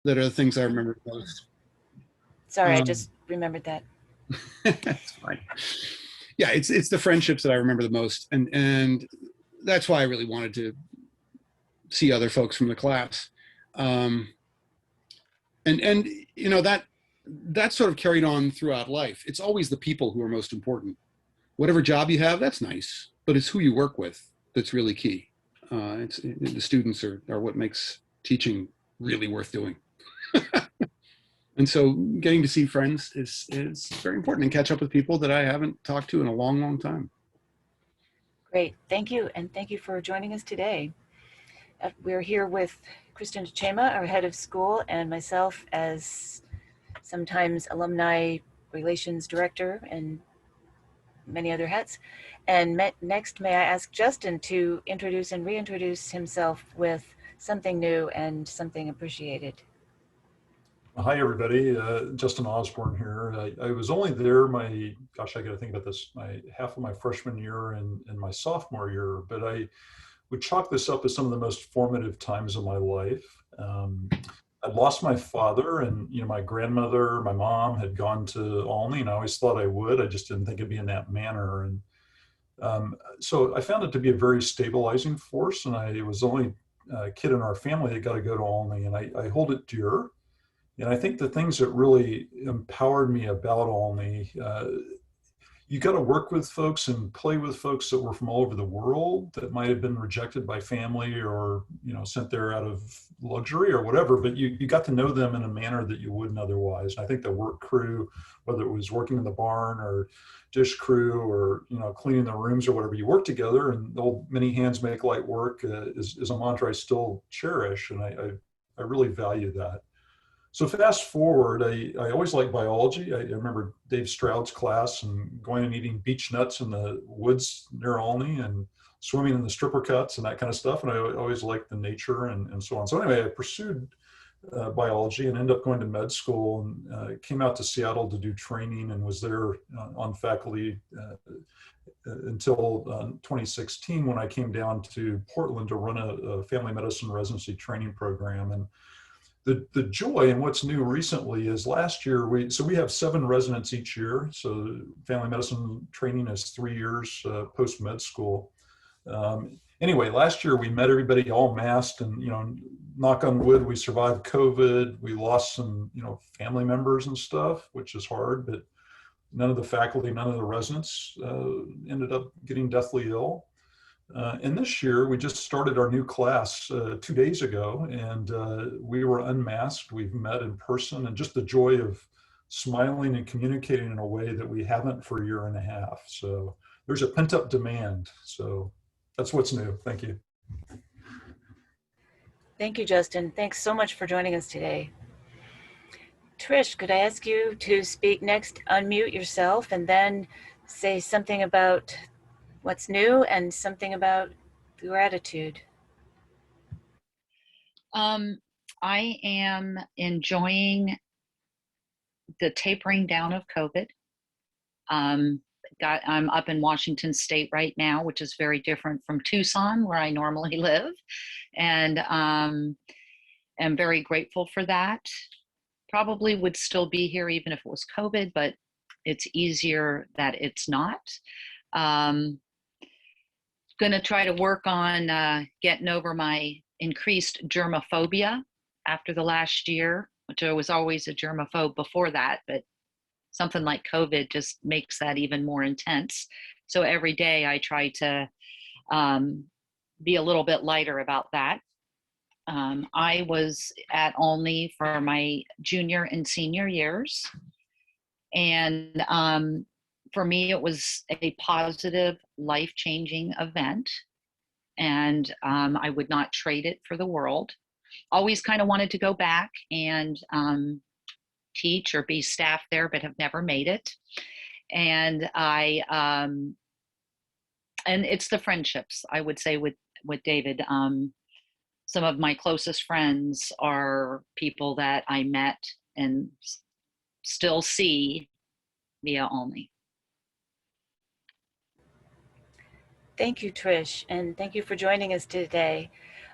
that are the things I remember most. Sorry, I Um, just remembered that. that's fine. Yeah, it's the friendships that I remember the most, and that's why I really wanted to see other folks from the class. Um, and you know that sort of carried on throughout life. It's always the people who are most important. Whatever job you have, that's nice, but it's who you work with that's really key. The students are what makes teaching really worth doing. And so getting to see friends is very important and catch up with people that I haven't talked to in a long, long time. Great, thank you, and thank you for joining us today. We're here with Kristen Chema, our head of school, and myself as sometimes alumni relations director and many other hats. And next, may I ask Justin to introduce and reintroduce himself with something new and something appreciated. Hi, everybody. Justin Osborne here. I was only there gosh, I got to think about this, half of my freshman year and my sophomore year, but I would chalk this up as some of the most formative times of my life. I'd lost my father, and my grandmother, my mom had gone to Olney, and I always thought I would. I just didn't think it'd be in that manner. And so I found it to be a very stabilizing force, and I was the only kid in our family that got to go to Olney, and I hold it dear. And I think the things that really empowered me about Olney, you got to work with folks and play with folks that were from all over the world that might have been rejected by family or, sent there out of luxury or whatever, but you got to know them in a manner that you wouldn't otherwise. And I think the work crew, whether it was working in the barn or dish crew or, cleaning the rooms or whatever, you work together, and the old many hands make light work is a mantra I still cherish. And I really value that. So fast forward, I always liked biology. I remember Dave Stroud's class and going and eating beech nuts in the woods near Olney and swimming in the stripper cuts and that kind of stuff. And I always liked the nature and so on. So anyway, I pursued biology and ended up going to med school and came out to Seattle to do training and was there on faculty until 2016 when I came down to Portland to run a family medicine residency training program. And the joy and what's new recently is last year we have 7 residents each year. So family medicine training is 3 years post med school. Anyway, last year we met everybody all masked, and knock on wood, we survived COVID. We lost some family members and stuff, which is hard, but none of the faculty, none of the residents ended up getting deathly ill. And this year, we just started our new class 2 days ago, and we were unmasked. We've met in person, and just the joy of smiling and communicating in a way that we haven't for a year and a half. So there's a pent-up demand. So that's what's new. Thank you. Thank you, Justin. Thanks so much for joining us today. Trish, could I ask you to speak next, unmute yourself, and then say something about what's new and something about gratitude? I am enjoying the tapering down of COVID. I'm up in Washington State right now, which is very different from Tucson, where I normally live, and am very grateful for that. Probably would still be here even if it was COVID, but it's easier that it's not. Going to try to work on getting over my increased germophobia after the last year, which I was always a germaphobe before that, but something like COVID just makes that even more intense. So every day I try to be a little bit lighter about that. I was at Olney for my junior and senior years, and for me, it was a positive, life-changing event, and I would not trade it for the world. Always kind of wanted to go back and teach or be staff there, but have never made it. And and it's the friendships, I would say, with David. Some of my closest friends are people that I met and still see via Olney. Thank you, Trish, and thank you for joining us today.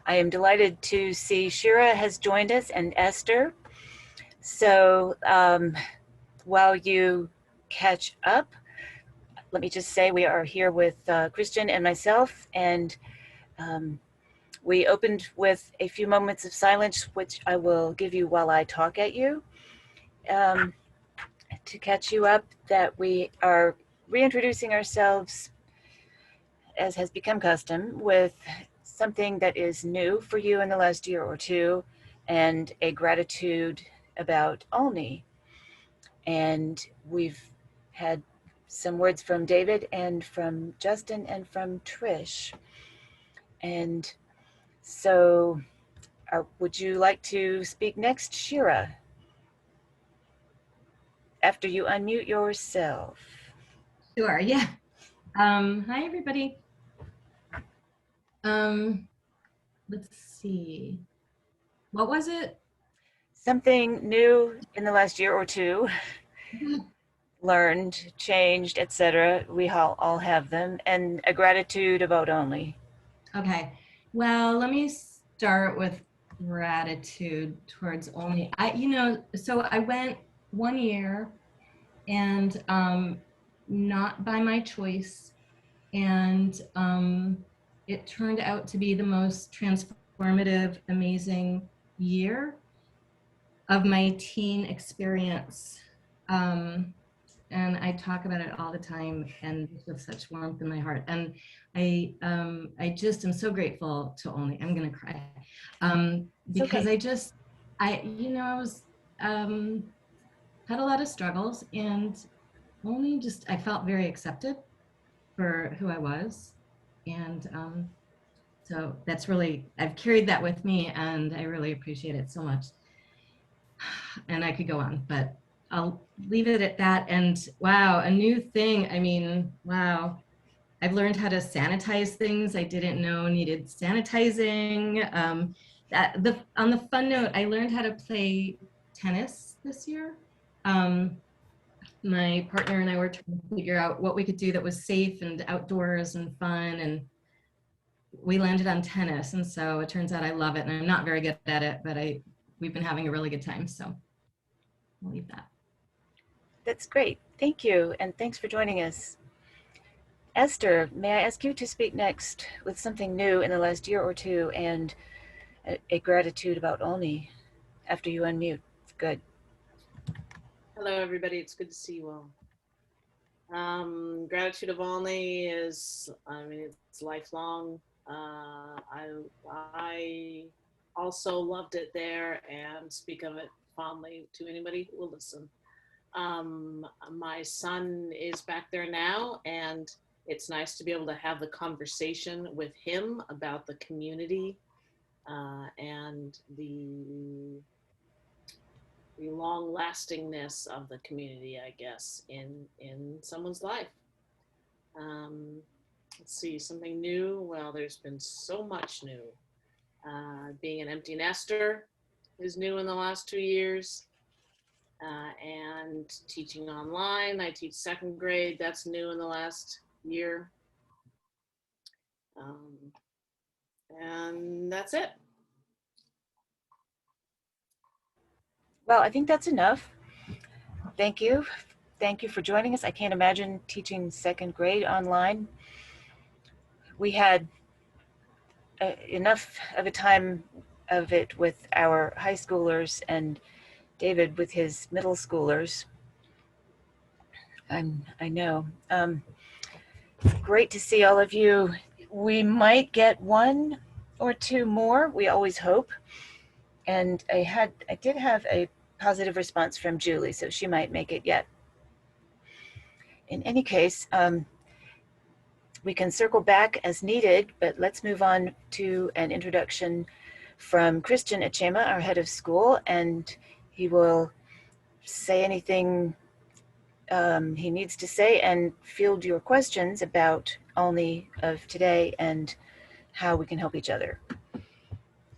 I am delighted to see Shira has joined us and Esther. So while you catch up, let me just say we are here with Christian and myself, and we opened with a few moments of silence, which I will give you while I talk at you. To catch you up, that we are reintroducing ourselves, as has become custom, with something that is new for you in the last year or two, and a gratitude about Olney. And we've had some words from David and from Justin and from Trish. And so would you like to speak next, Shira? After you unmute yourself. Sure, yeah. Hi, everybody. Let's see. What was it? Something new in the last year or two, learned, changed, etc. We all have them, and a gratitude about Olney. Okay. Well, let me start with gratitude towards Olney. So I went 1 year, and not by my choice, and it turned out to be the most transformative, amazing year of my teen experience. And I talk about it all the time, and with such warmth in my heart. And I just am so grateful to Olney. I'm gonna cry because okay. I was had a lot of struggles, and Olney I felt very accepted for who I was, and so that's really, I've carried that with me, and I really appreciate it so much. And I could go on, but I'll leave it at that. And wow, a new thing. I mean, wow. I've learned how to sanitize things I didn't know needed sanitizing. On the fun note, I learned how to play tennis this year. My partner and I were trying to figure out what we could do that was safe and outdoors and fun, and we landed on tennis. And so it turns out I love it, and I'm not very good at it, but we've been having a really good time. So I'll leave that. That's great. Thank you. And thanks for joining us. Esther, may I ask you to speak next with something new in the last year or two, and a gratitude about Olney after you unmute. Good. Hello, everybody. It's good to see you all. Gratitude of Olney is, it's lifelong. I also loved it there and speak of it fondly to anybody who will listen. My son is back there now, and it's nice to be able to have the conversation with him about the community and the long-lastingness of the community, I guess, in someone's life. Let's see, something new. Well, there's been so much new. Being an empty nester is new in the last 2 years. And teaching online. I teach 2nd grade. That's new in the last year. And that's it. Well, I think that's enough. Thank you. Thank you for joining us. I can't imagine teaching 2nd grade online. We had enough of a time of it with our high schoolers and David with his middle schoolers. I know. Great to see all of you. We might get 1 or 2 more. We always hope. And I did have a positive response from Julie, so she might make it yet. In any case, we can circle back as needed, but let's move on to an introduction from Christian Achema, our head of school, and he will say anything he needs to say and field your questions about Olney of today and how we can help each other.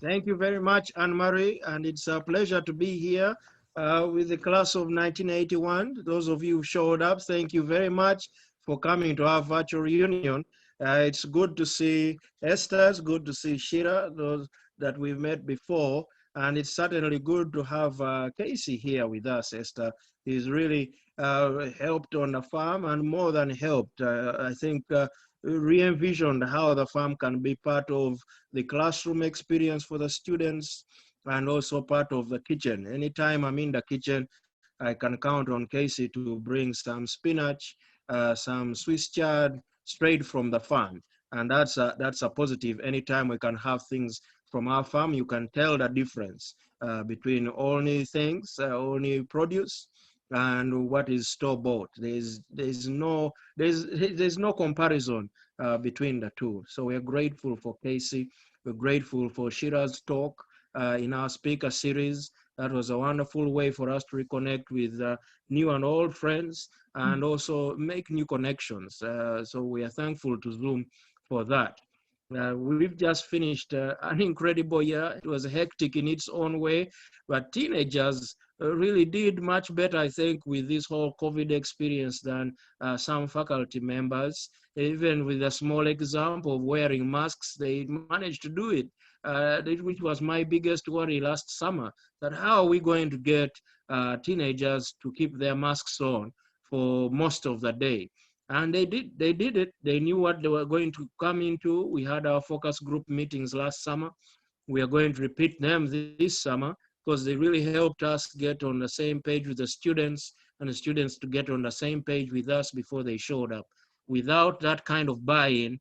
Thank you very much, Anne-Marie, and it's a pleasure to be here with the class of 1981. Those of you who showed up, thank you very much for coming to our virtual reunion. It's good to see Esther, it's good to see Shira. that we've met before, and it's certainly good to have Casey here with us, Esther. He's really helped on the farm, and more than helped, I think re-envisioned how the farm can be part of the classroom experience for the students, and also part of the kitchen. Anytime I'm in the kitchen, I can count on Casey to bring some spinach, some Swiss chard straight from the farm. And that's a positive. Anytime we can have things from our farm, you can tell the difference between only things, only produce, and what is store-bought. There's no comparison between the two. So we're grateful for Casey. We're grateful for Shira's talk in our speaker series. That was a wonderful way for us to reconnect with new and old friends, and also make new connections. So we are thankful to Zoom for that. We've just finished an incredible year. It was hectic in its own way, but teenagers really did much better, I think, with this whole COVID experience than some faculty members. Even with a small example of wearing masks, they managed to do it, which was my biggest worry last summer, that how are we going to get teenagers to keep their masks on for most of the day? And they did it. They knew what they were going to come into. We had our focus group meetings last summer. We are going to repeat them this summer, because they really helped us get on the same page with the students, and the students to get on the same page with us before they showed up. Without that kind of buy-in,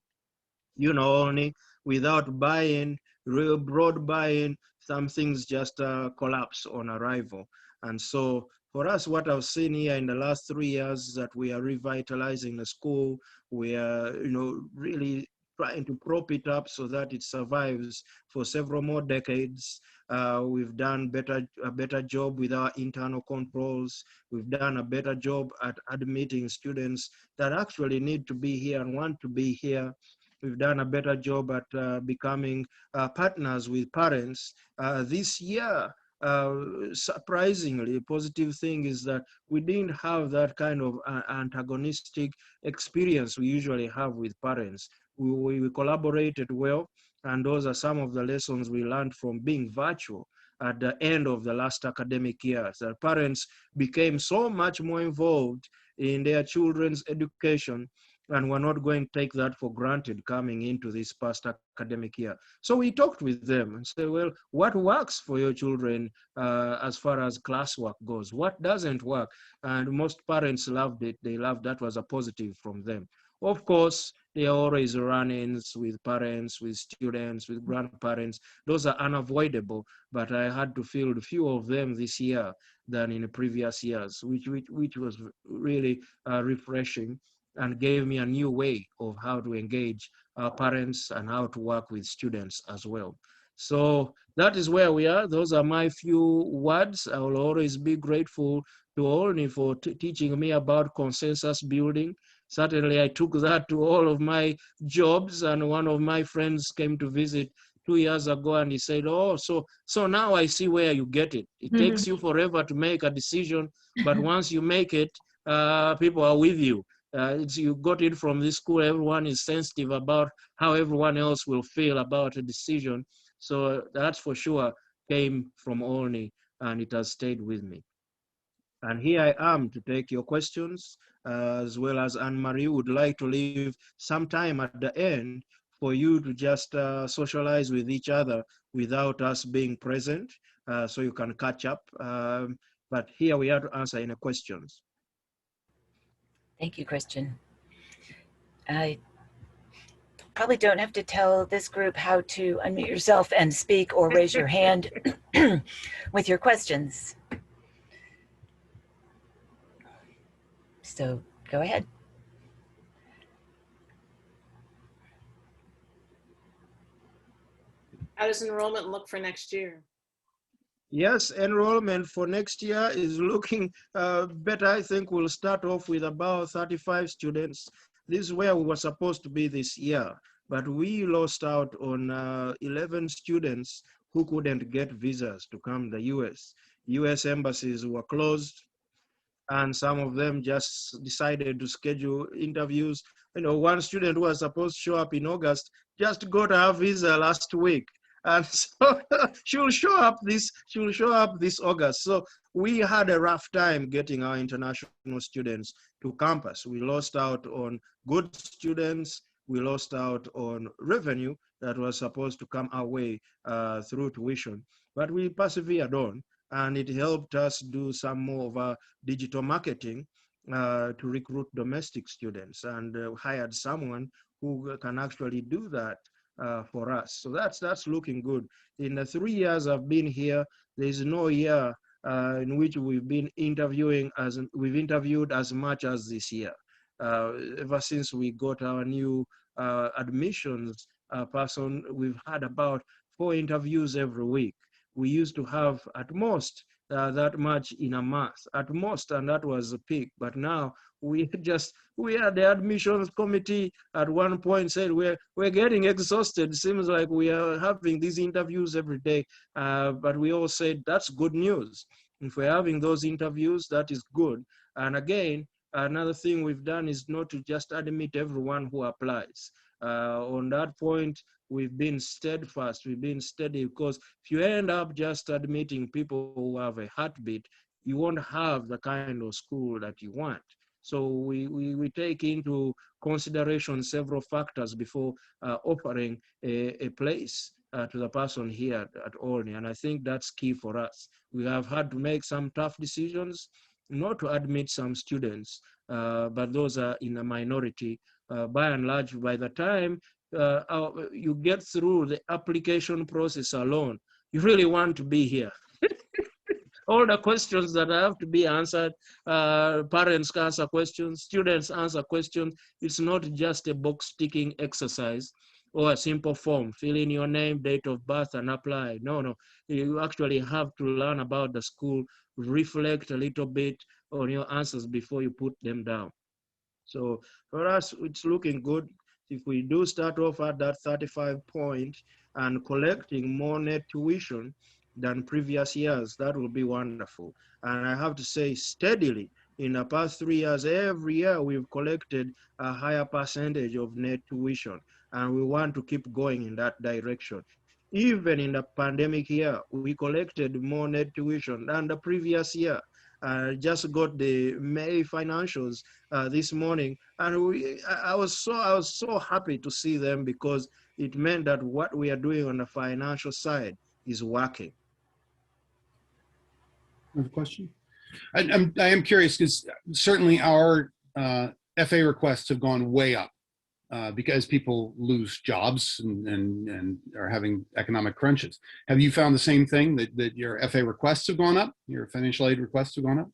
only without buy-in, real broad buy-in, some things just collapse on arrival. And so for us, what I've seen here in the last 3 years is that we are revitalizing the school. We are, really trying to prop it up so that it survives for several more decades. We've done a better job with our internal controls. We've done a better job at admitting students that actually need to be here and want to be here. We've done a better job at becoming partners with parents. This year, surprisingly, a positive thing is that we didn't have that kind of antagonistic experience we usually have with parents. We collaborated well, and those are some of the lessons we learned from being virtual at the end of the last academic year. So parents became so much more involved in their children's education, and we're not going to take that for granted coming into this past academic year. So we talked with them and said, well, what works for your children as far as classwork goes? What doesn't work? And most parents loved it. They loved that was a positive from them. Of course, there are always run-ins with parents, with students, with grandparents. Those are unavoidable, but I had to field fewer of them this year than in the previous years, which was really refreshing, and gave me a new way of how to engage parents and how to work with students as well. So that is where we are. Those are my few words. I will always be grateful to Olney for teaching me about consensus building. Certainly, I took that to all of my jobs, and one of my friends came to visit 2 years ago, and he said, oh, so now I see where you get it. It takes you forever to make a decision, but once you make it, people are with you. You got it from this school. Everyone is sensitive about how everyone else will feel about a decision. So that's for sure came from Olney, and it has stayed with me. And here I am to take your questions, as well as Anne-Marie would like to leave some time at the end for you to just socialize with each other without us being present, so you can catch up. But here we are to answer any questions. Thank you, Christian. I probably don't have to tell this group how to unmute yourself and speak or raise your hand with your questions. So go ahead. How does enrollment look for next year? Yes, enrollment for next year is looking better. I think we'll start off with about 35 students. This is where we were supposed to be this year, but we lost out on 11 students who couldn't get visas to come to the US. US embassies were closed, and some of them just decided to schedule interviews. One student who was supposed to show up in August just got her visa last week. and so she'll show up this August. So we had a rough time getting our international students to campus. We lost out on good students. We lost out on revenue that was supposed to come our way through tuition, but we persevered on, and it helped us do some more of our digital marketing to recruit domestic students, and hired someone who can actually do that for us. So that's looking good. In the 3 years I've been here, there's no year in which we've interviewed as much as this year. Ever since we got our new admissions person, we've had about 4 interviews every week. We used to have at most that much in a month, at most, and that was the peak. But now we had the admissions committee at one point said we're getting exhausted. Seems like we are having these interviews every day, but we all said that's good news. If we're having those interviews, that is good. And again, another thing we've done is not to just admit everyone who applies. On that point, we've been steadfast, we've been steady, because if you end up just admitting people who have a heartbeat, you won't have the kind of school that you want. So we take into consideration several factors before offering a place to the person here at Olney. And I think that's key for us. We have had to make some tough decisions not to admit some students, but those are in a minority. By and large, by the time you get through the application process alone, you really want to be here. All the questions that have to be answered, parents answer questions, students answer questions. It's not just a box ticking exercise or a simple form, fill in your name, date of birth, and apply. No. You actually have to learn about the school, reflect a little bit on your answers before you put them down. So for us, it's looking good. If we do start off at that 35 point and collecting more net tuition than previous years, that will be wonderful. And I have to say, steadily, in the past 3 years, every year we've collected a higher percentage of net tuition, and we want to keep going in that direction. Even in the pandemic year, we collected more net tuition than the previous year. Just got the May financials this morning, and I was so happy to see them, because it meant that what we are doing on the financial side is working. Another question? I am curious, because certainly our FA requests have gone way up because people lose jobs and are having economic crunches. Have you found the same thing, that your FA requests have gone up? Your financial aid requests have gone up?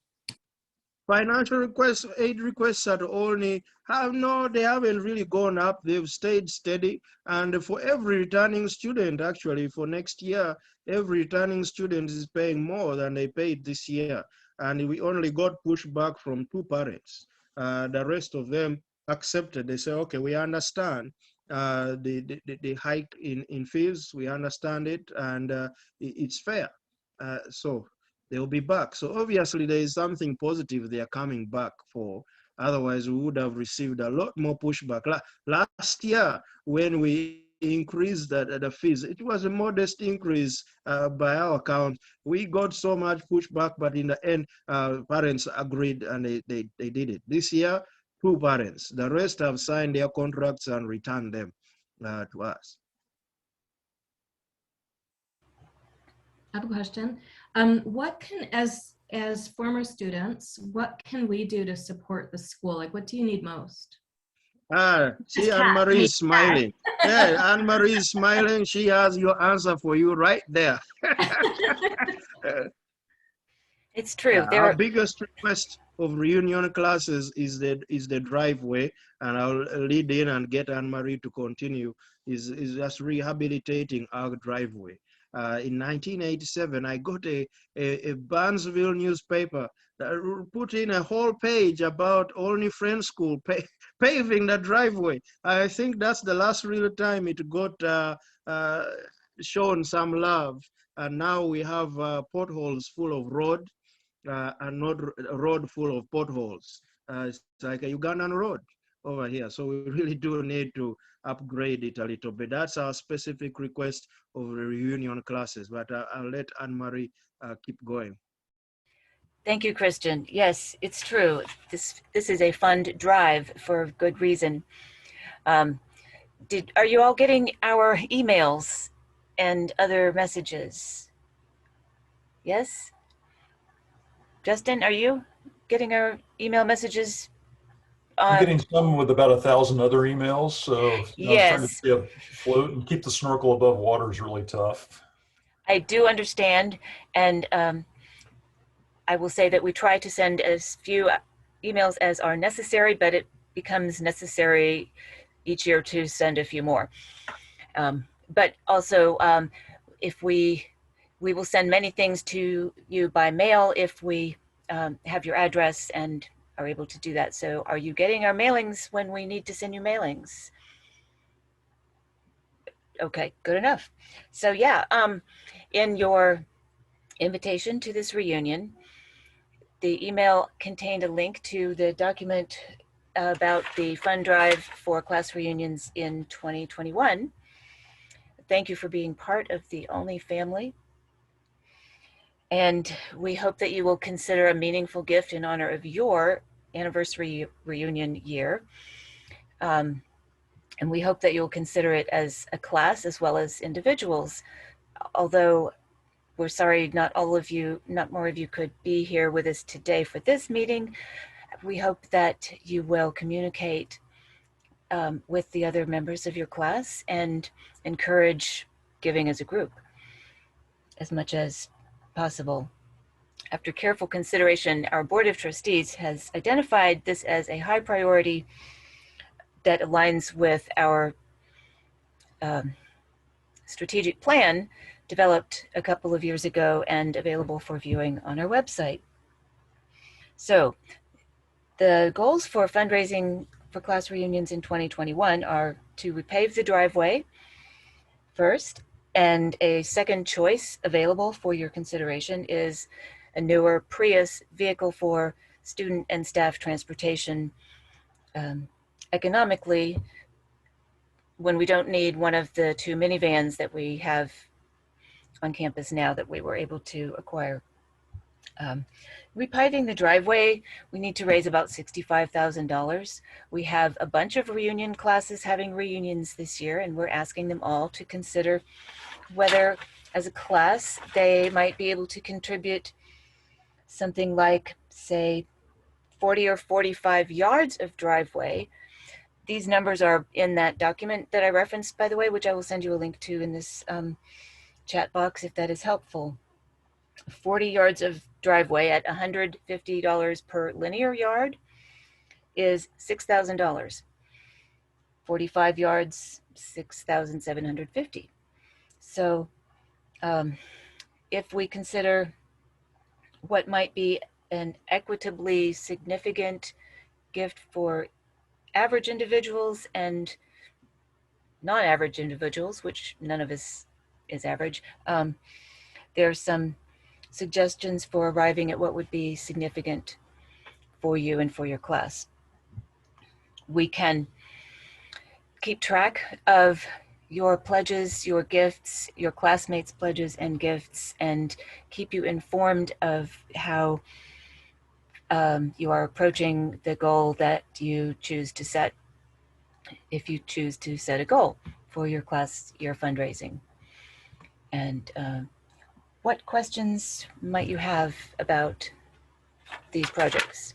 Financial requests, aid requests at Olney they haven't really gone up. They've stayed steady. And for every returning student, actually, for next year, every returning student is paying more than they paid this year. And we only got pushback from 2 parents. The rest of them accepted. They say, okay, we understand the hike in fees. We understand it, and it's fair. So they'll be back. So obviously there is something positive they are coming back for. Otherwise, we would have received a lot more pushback. Last year, when we increased the fees, it was a modest increase by our account. We got so much pushback, but in the end, parents agreed and they did it. This year, 2 parents. The rest have signed their contracts and returned them to us. I have a question. What can, as former students, what can we do to support the school? Like, what do you need most? See, Anne-Marie is smiling. Yeah, Anne-Marie is smiling. She has your answer for you right there. It's true. Our biggest request of reunion classes is the driveway, and I'll lead in and get Anne-Marie to continue, is just rehabilitating our driveway. In 1987, I got a Barnesville newspaper that put in a whole page about Olney Friends School paving the driveway. I think that's the last real time it got shown some love. And now we have potholes full of road and not a road full of potholes. It's like a Ugandan road. over here. So we really do need to upgrade it a little bit. That's our specific request of the reunion classes, but I'll let Anne-Marie keep going. Thank you, Christian. Yes, it's true. This is a fund drive for good reason. Are you all getting our emails and other messages? Yes? Justin, are you getting our email messages? I'm getting some with about 1,000 other emails. So I'm trying to Yes, stay afloat and keep the snorkel above water is really tough. I do understand. And I will say that we try to send as few emails as are necessary, but it becomes necessary each year to send a few more. But also, if we will send many things to you by mail if we have your address and are able to do that. So are you getting our mailings when we need to send you mailings? Okay, good enough. So yeah, in your invitation to this reunion, the email contained a link to the document about the fund drive for class reunions in 2021. Thank you for being part of the Only family. And we hope that you will consider a meaningful gift in honor of your anniversary reunion year. And we hope that you'll consider it as a class as well as individuals. Although we're sorry not more of you could be here with us today for this meeting, we hope that you will communicate with the other members of your class and encourage giving as a group as much as possible. After careful consideration, our Board of Trustees has identified this as a high priority that aligns with our strategic plan developed a couple of years ago and available for viewing on our website. So the goals for fundraising for class reunions in 2021 are to repave the driveway first, and a second choice available for your consideration is a newer Prius vehicle for student and staff transportation. Economically, when we don't need one of the 2 minivans that we have on campus now that we were able to acquire. Repaving the driveway, we need to raise about $65,000. We have a bunch of reunion classes having reunions this year, and we're asking them all to consider whether, as a class, they might be able to contribute something like, say, 40 or 45 yards of driveway. These numbers are in that document that I referenced, by the way, which I will send you a link to in this chat box if that is helpful. 40 yards of driveway at $150 per linear yard is $6,000. 45 yards, $6,750. So if we consider what might be an equitably significant gift for average individuals and non-average individuals, which none of us is average, there's some suggestions for arriving at what would be significant for you and for your class. We can keep track of your pledges, your gifts, your classmates' pledges and gifts, and keep you informed of how you are approaching the goal that you choose to set, if you choose to set a goal for your class year fundraising. And what questions might you have about these projects?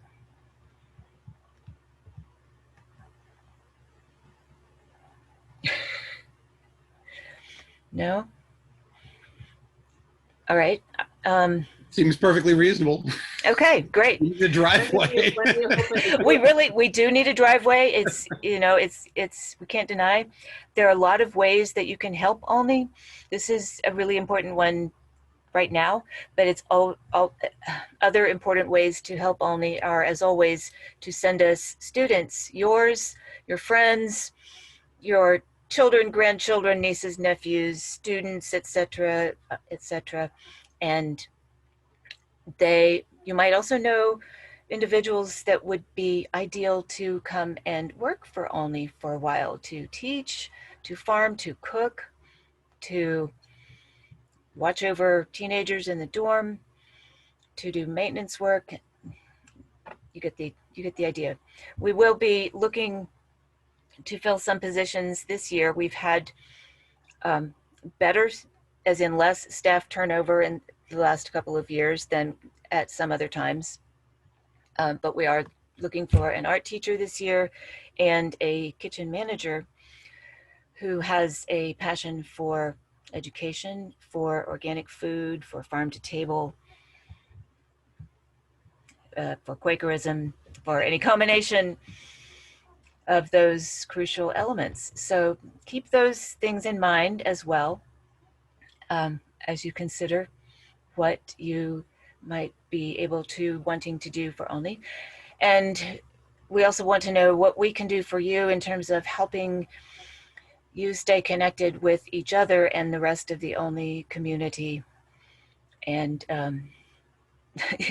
No? All right. Seems perfectly reasonable. Okay, great. The driveway. We do need a driveway. It's, we can't deny. There are a lot of ways that you can help Olney. This is a really important one right now, but it's all other important ways to help Olney are, as always, to send us students, yours, your friends, your children, grandchildren, nieces, nephews, students, etc., etc. And you might also know individuals that would be ideal to come and work for Olney for a while, to teach, to farm, to cook, to watch over teenagers in the dorm, to do maintenance work. You get the idea. We will be looking to fill some positions this year. We've had better, as in less staff turnover in the last couple of years than at some other times. But we are looking for an art teacher this year and a kitchen manager who has a passion for education, for organic food, for farm to table, for Quakerism, for any combination of those crucial elements. So keep those things in mind as well as you consider what you might be able to wanting to do for Olney. And we also want to know what we can do for you in terms of helping you stay connected with each other and the rest of the Olney community. And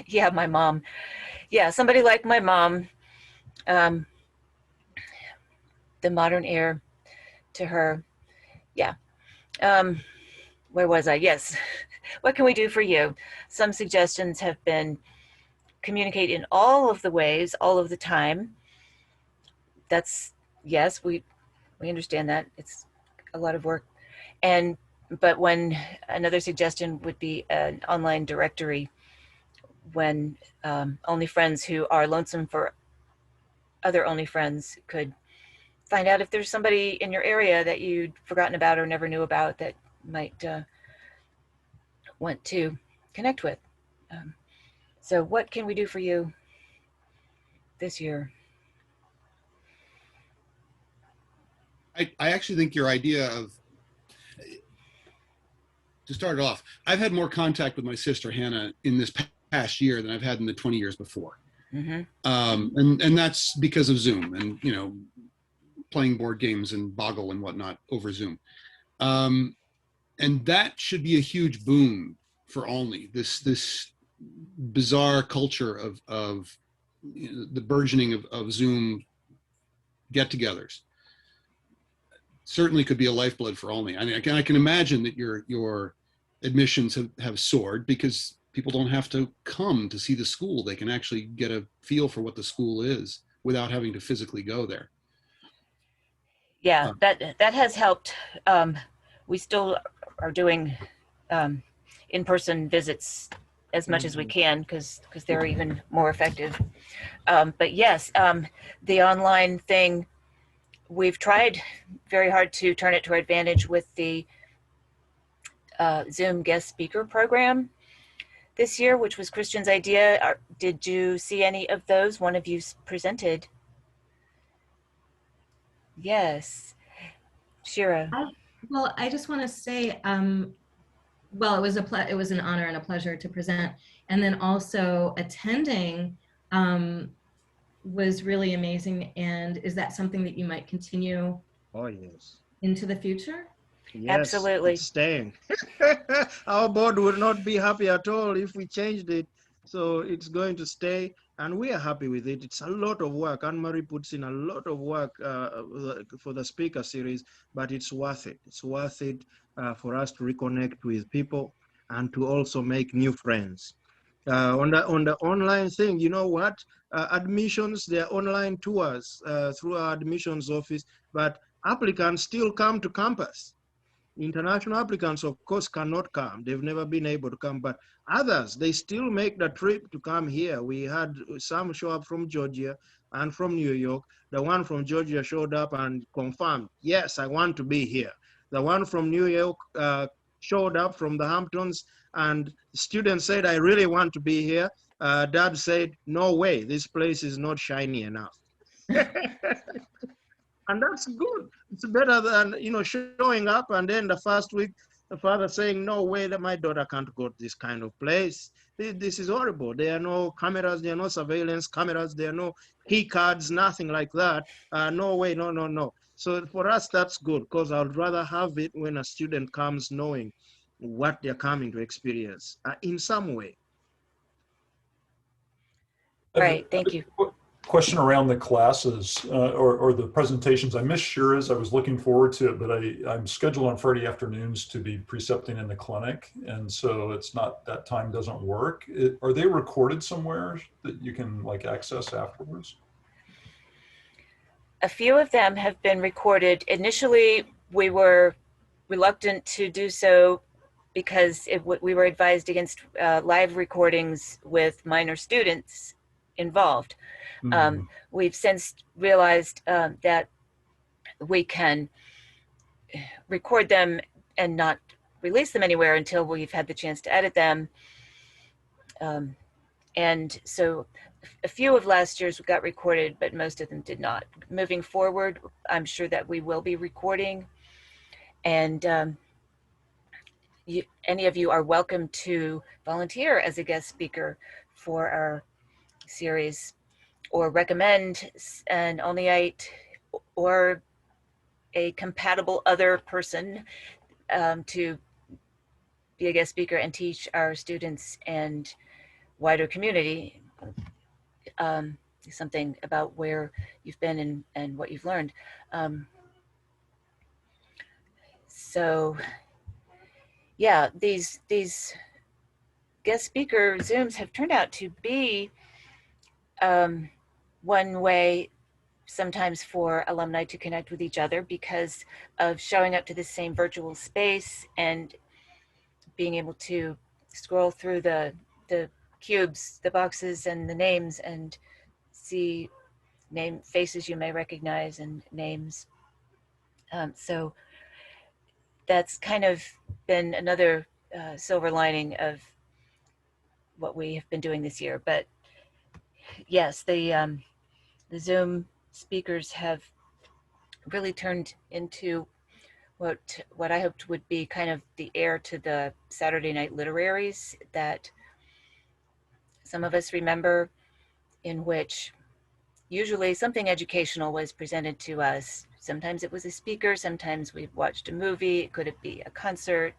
yeah, my mom. Yeah, somebody like my mom, the modern heir to her. Yeah. Where was I? Yes. What can we do for you? Some suggestions have been communicate in all of the ways, all of the time. That's, yes, we understand that. It's a lot of work. But when another suggestion would be an online directory when Only Friends who are lonesome for other Only Friends could find out if there's somebody in your area that you'd forgotten about or never knew about that might want to connect with. So what can we do for you this year? I actually think your idea of, to start it off, I've had more contact with my sister Hannah in this past year than I've had in the 20 years before. Mm-hmm. And that's because of Zoom and, you know, playing board games and Boggle and whatnot over Zoom. And that should be a huge boon for Olney, this bizarre culture of you know, the burgeoning of Zoom get-togethers. Certainly could be a lifeblood for Olney. I mean, I can imagine that your admissions have soared because people don't have to come to see the school. They can actually get a feel for what the school is without having to physically go there. Yeah, that has helped. We still are doing in-person visits as much as we can because they're even more effective. But yes, the online thing, we've tried very hard to turn it to our advantage with the Zoom guest speaker program this year, which was Christian's idea. Did you see any of those? One of you presented. Yes. Shira. Well, I just want to say, well, it was an honor and a pleasure to present, and then also attending was really amazing. And is that something that you might continue? Oh yes. Into the future? Yes, Absolutely. it's staying. Our board would not be happy at all if we changed it. So it's going to stay, and we are happy with it. It's a lot of work. Anne-Marie puts in a lot of work for the speaker series, but it's worth it. It's worth it for us to reconnect with people and to also make new friends. On the online thing, you know what? Admissions, there are online tours through our admissions office, but applicants still come to campus. International applicants, of course, cannot come. They've never been able to come, but others, they still make the trip to come here. We had some show up from Georgia and from New York. The one from Georgia showed up and confirmed, yes, I want to be here. The one from New York showed up from the Hamptons, and students said, I really want to be here. Dad said, no way, this place is not shiny enough. And that's good. It's better than, you know, showing up and then the first week, the father saying, no way that my daughter can't go to this kind of place. This is horrible. There are no cameras, there are no surveillance cameras, there are no key cards, nothing like that. No way, no. So for us, that's good, because I would rather have it when a student comes knowing what they're coming to experience in some way. I have Right, thank you. question around the classes or the presentations. I missed Shira's. I was looking forward to it, but I'm scheduled on Friday afternoons to be precepting in the clinic. And so it's not, that time doesn't work. Are they recorded somewhere that you can like access afterwards? A few of them have been recorded. Initially, we were reluctant to do so because we were advised against live recordings with minor students involved. We've since realized that we can record them and not release them anywhere until we've had the chance to edit them. And so a few of last year's got recorded, but most of them did not. Moving forward, I'm sure that we will be recording, and any of you are welcome to volunteer as a guest speaker for our series, or recommend an Onlyite or a compatible other person to be a guest speaker and teach our students and wider community something about where you've been and what you've learned. So yeah, these guest speaker Zooms have turned out to be one way sometimes for alumni to connect with each other because of showing up to the same virtual space and being able to scroll through the cubes, the boxes and the names and see faces you may recognize and names. So that's kind of been another silver lining of what we have been doing this year. But yes, the Zoom speakers have really turned into what I hoped would be kind of the heir to the Saturday Night Literaries that some of us remember, in which usually something educational was presented to us. Sometimes it was a speaker, sometimes we watched a movie, it could be a concert,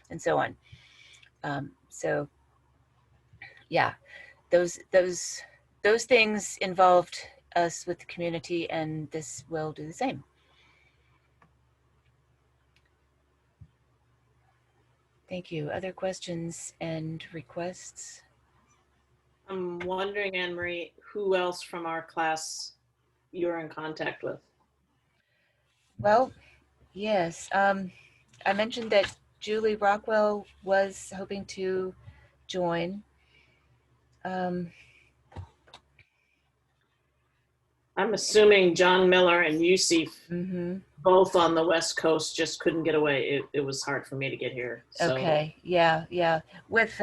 and so on. So yeah, those things involved us with the community, and this will do the same. Thank you. Other questions and requests? I'm wondering, Anne Marie, who else from our class you're in contact with? Well, yes. I mentioned that Julie Rockwell was hoping to join. I'm assuming John Miller and Yusuf, both on the West Coast, just couldn't get away. It was hard for me to get here. So. Okay, yeah. With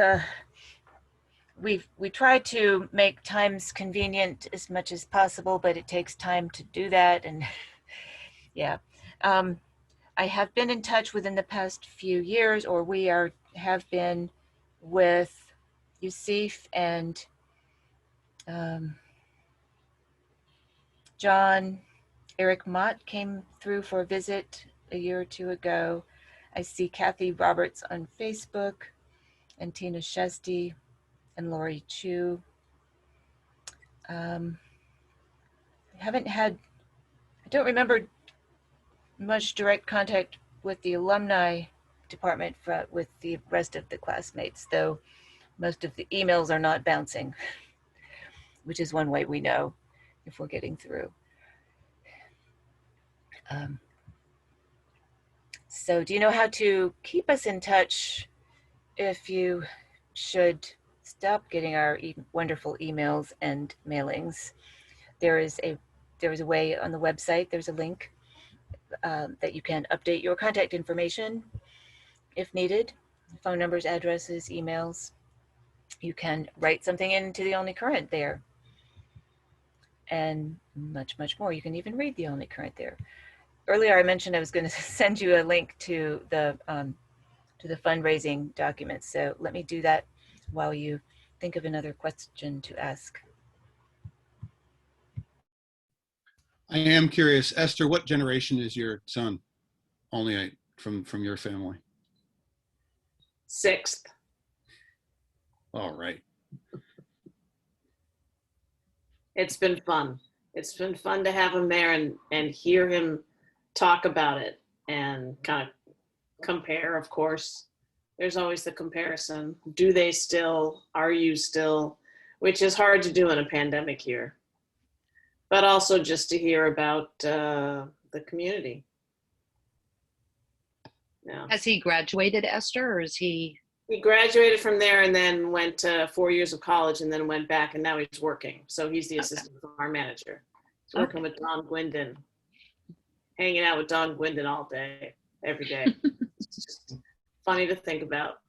we try to make times convenient as much as possible, but it takes time to do that. And yeah, I have been in touch within the past few years, or we have been with Yusuf and John. Eric Mott came through for a visit a year or two ago. I see Kathy Roberts on Facebook, and Tina Shesty and Lori Chu. I don't remember much direct contact with the alumni department with the rest of the classmates, though most of the emails are not bouncing, which is one way we know if we're getting through. So do you know how to keep us in touch if you should stop getting our wonderful emails and mailings? There is a way on the website, there's a link that you can update your contact information if needed, phone numbers, addresses, emails. You can write something into the Only Current there, and much more. You can even read the Only Current there. Earlier I mentioned I was going to send you a link to the fundraising documents, so let me do that while you think of another question to ask. I am curious, Esther, what generation is your son? Only from your family? 6th. All right. It's been fun. It's been fun to have him there and hear him talk about it and kind of compare, of course. There's always the comparison. Do they still? Are you still? Which is hard to do in a pandemic year. But also just to hear about the community. Yeah. Has he graduated, Esther, or is he? He graduated from there and then went to 4 years of college and then went back and now he's working. So he's the assistant farm manager. He's working with Don Gwyndon, hanging out with Don Gwyndon all day, every day. It's just funny to think about.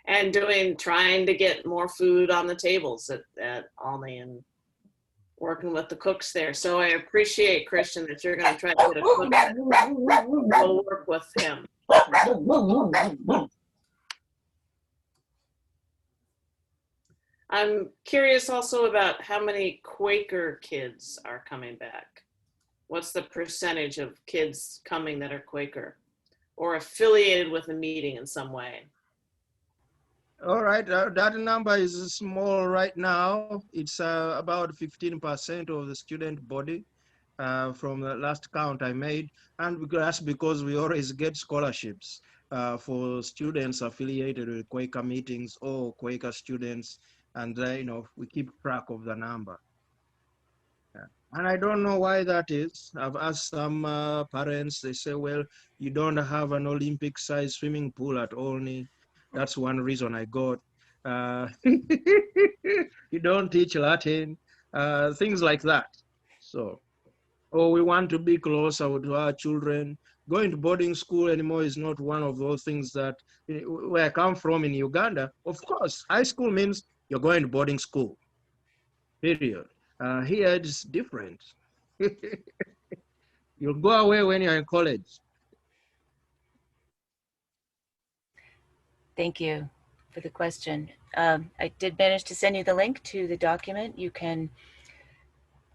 And trying to get more food on the tables at Olney and working with the cooks there. So I appreciate, Christian, that you're going to try to get a cook that will work with him. I'm curious also about how many Quaker kids are coming back. What's the percentage of kids coming that are Quaker or affiliated with a meeting in some way? All right, that number is small right now. It's about 15% of the student body from the last count I made. And that's because we always get scholarships for students affiliated with Quaker meetings or Quaker students. And we keep track of the number. Yeah. And I don't know why that is. I've asked some parents, they say, well, you don't have an Olympic-sized swimming pool at Olney. That's one reason I got. You don't teach Latin, things like that. So, we want to be closer to our children. Going to boarding school anymore is not one of those things that, where I come from in Uganda, of course, high school means you're going to boarding school, period. Here it's different. You'll go away when you're in college. Thank you for the question. I did manage to send you the link to the document. You can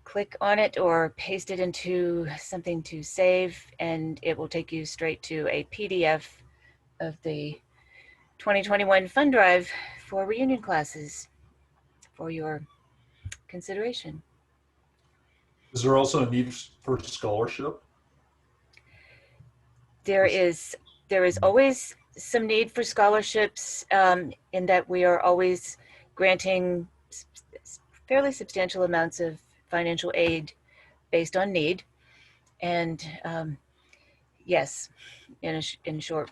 click on it or paste it into something to save, and it will take you straight to a PDF of the 2021 fund drive for reunion classes for your consideration. Is there also a need for scholarship? There is always some need for scholarships in that we are always granting fairly substantial amounts of financial aid based on need. And yes, in short.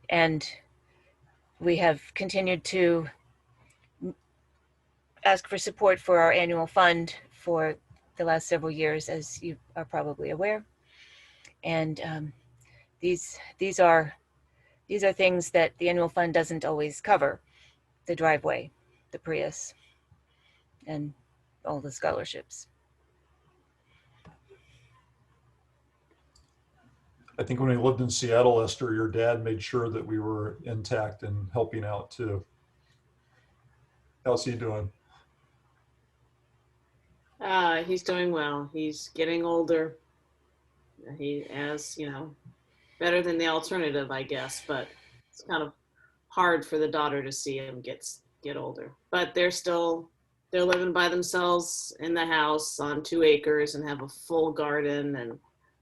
And we have continued to ask for support for our annual fund for the last several years, as you are probably aware. And these are things that the annual fund doesn't always cover: the driveway, the Prius, and all the scholarships. I think when we lived in Seattle, Esther, your dad made sure that we were intact and helping out too. How's he doing? He's doing well. He's getting older. He has, better than the alternative, I guess, but it's kind of hard for the daughter to see him get older. But they're living by themselves in the house on 2 acres and have a full garden and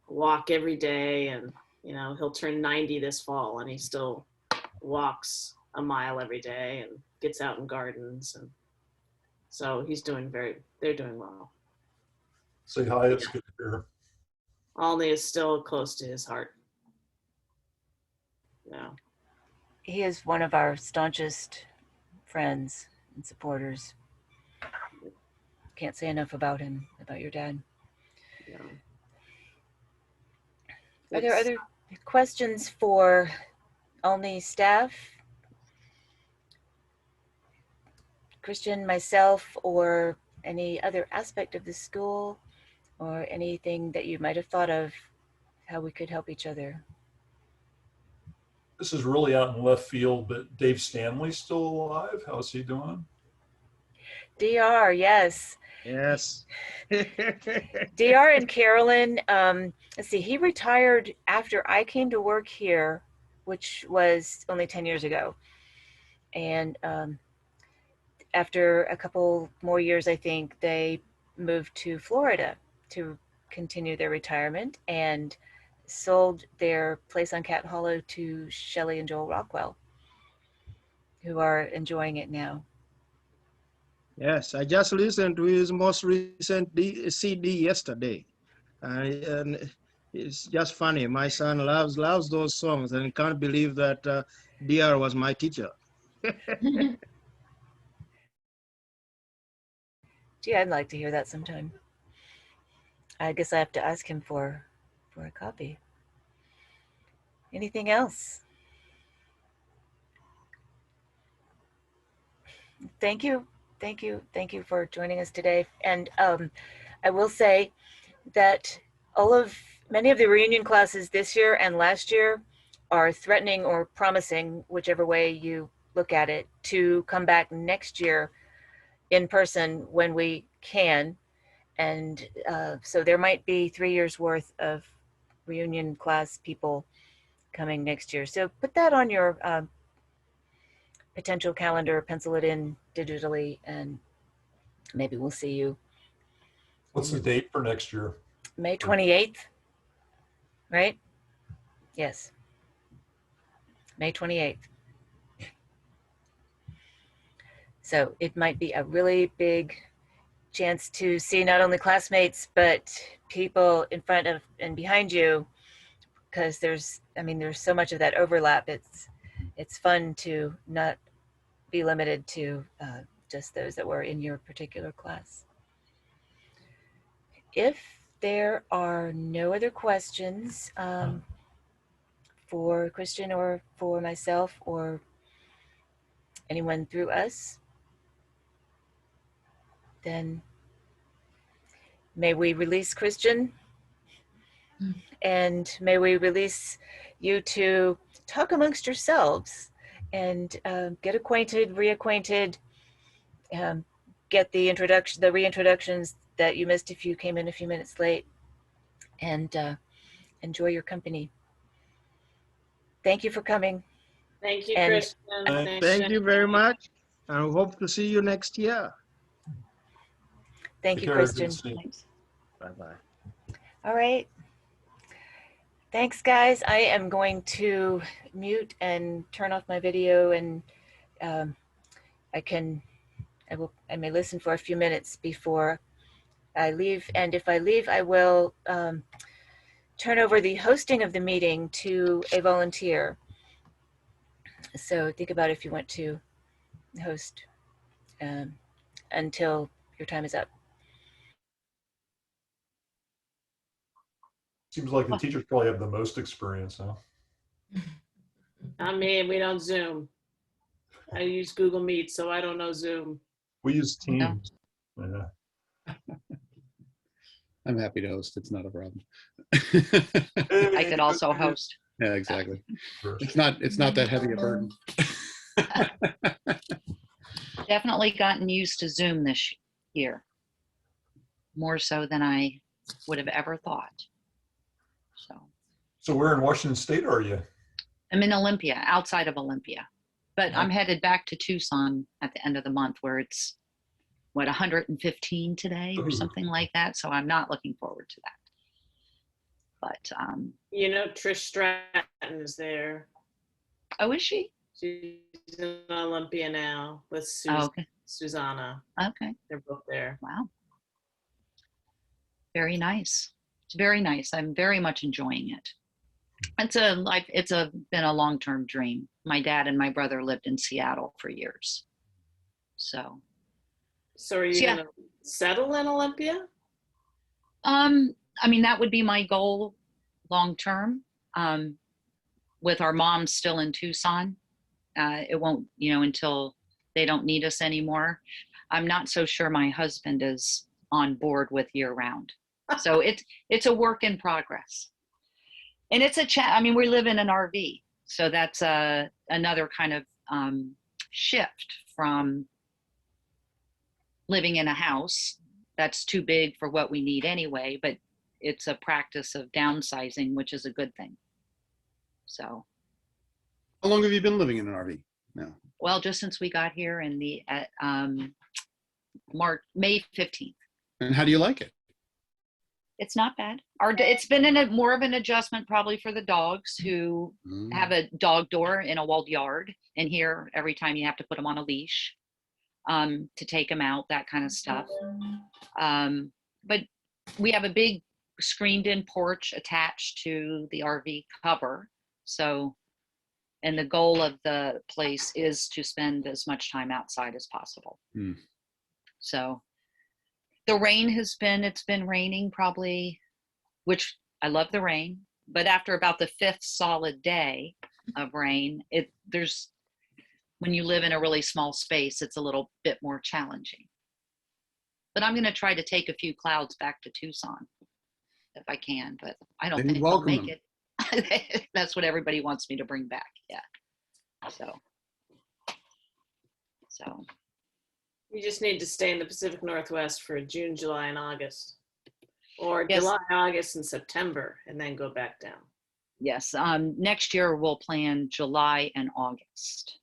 walk every day. And, he'll turn 90 this fall and he still walks a mile every day and gets out in gardens. And so they're doing well. Say hi, it's good to hear. Olney is still close to his heart. Yeah. He is one of our staunchest friends and supporters. Can't say enough about him, about your dad. Yeah. Are there other questions for Olney staff? Christian, myself, or any other aspect of the school, or anything that you might have thought of how we could help each other? This is really out in left field, but Dave Stanley's still alive. How's he doing? DR, yes. Yes. DR and Carolyn, let's see, he retired after I came to work here which was only 10 years ago. And after a couple more years, I think they moved to Florida to continue their retirement and sold their place on Cat Hollow to Shelley and Joel Rockwell, who are enjoying it now. Yes, I just listened to his most recent CD yesterday. And it's just funny. My son loves those songs and can't believe that DR was my teacher. Gee, I'd like to hear that sometime. I guess I have to ask him for a copy. Anything else? Thank you for joining us today. And I will say that many of the reunion classes this year and last year are threatening or promising, whichever way you look at it, to come back next year in person when we can. And so there might be 3 years worth of reunion class people coming next year. So put that on your potential calendar, pencil it in digitally, and maybe we'll see you. What's the date for next year? May 28th, right? Yes. May 28th. So it might be a really big chance to see not only classmates, but people in front of and behind you, because there's so much of that overlap. It's fun to not be limited to just those that were in your particular class. If there are no other questions for Christian or for myself or anyone through us, then may we release Christian, and may we release you to talk amongst yourselves and get acquainted, reacquainted, get the reintroductions that you missed if you came in a few minutes late, and enjoy your company. Thank you for coming. Thank you, And- Kristen. Thank you very much. And hope to see you next year. Thank Take you, care, good Christian. to see you. Bye-bye. All right. Thanks, guys. I am going to mute and turn off my video, and I may listen for a few minutes before I leave. And if I leave, I will turn over the hosting of the meeting to a volunteer. So think about if you want to host until your time is up. Seems like the teachers probably have the most experience, huh? I mean, we don't Zoom. I use Google Meet, so I don't know Zoom. We use Yeah. Teams. Yeah. I'm happy to host. It's not a problem. I could also host. Yeah, exactly. Sure. It's not that heavy a burden. Definitely gotten used to Zoom this year. More so than I would have ever thought. So where in Washington State are you? I'm in Olympia, outside of Olympia. But I'm headed back to Tucson at the end of the month, where it's, 115 today or Ooh. something like that. So I'm not looking forward to that. But, You know, Trish Stratton is there. oh, is she? She's in Olympia now with Oh, okay. Susanna. Okay. They're both there. Wow. Very nice. It's very nice. I'm very much enjoying it. It's been a long-term dream. My dad and my brother lived in Seattle for years. So So are you Yeah. gonna settle in Olympia? I mean, that would be my goal long-term. With our mom still in Tucson, it won't, until they don't need us anymore. I'm not so sure my husband is on board with year-round. So it's a work in progress. And it's we live in an RV. So that's another kind of shift from living in a house that's too big for what we need anyway, but it's a practice of downsizing, which is a good thing. So How long have you been living in an RV now? Well, just since we got here in May 15th. And how do you like it? It's not bad. It's been more of an adjustment probably for the dogs who have a dog door in a walled yard. And here, every time you have to put them on a leash to take them out, that kind of stuff. But we have a big screened-in porch attached to the RV cover. So, and the goal of the place is to spend as much time outside as possible. So the rain it's been raining probably, which I love the rain, but after about the 5th solid day of rain, when you live in a really small space, it's a little bit more challenging. But I'm going to try to take a few clouds back to Tucson if I can, but I don't think I'll make it. That's what everybody wants me to bring back. Yeah. So. You just need to stay in the Pacific Northwest for June, July, and August. Or Yes. July, August, and September, and then go back down. Yes. Next year we'll plan July and August.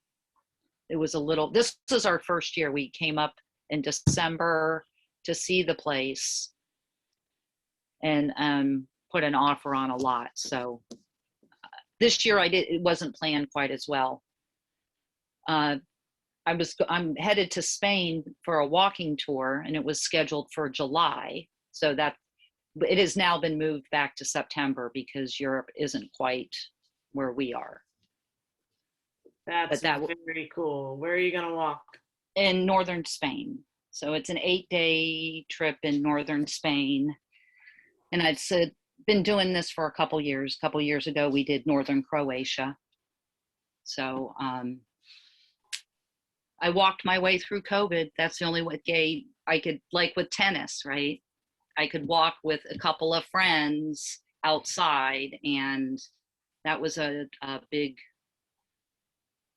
This is our first year. We came up in December to see the place and put an offer on a lot. So this year it wasn't planned quite as well. I'm headed to Spain for a walking tour, and it was scheduled for July. So that it has now been moved back to September because Europe isn't quite where we are. That's very cool. Where are you going to walk? In northern Spain. So it's an 8-day trip in northern Spain. And I'd been doing this for a couple years. A couple years ago, we did northern Croatia. So I walked my way through COVID. That's the only way I could, like with tennis, right? I could walk with a couple of friends outside, and that was a big,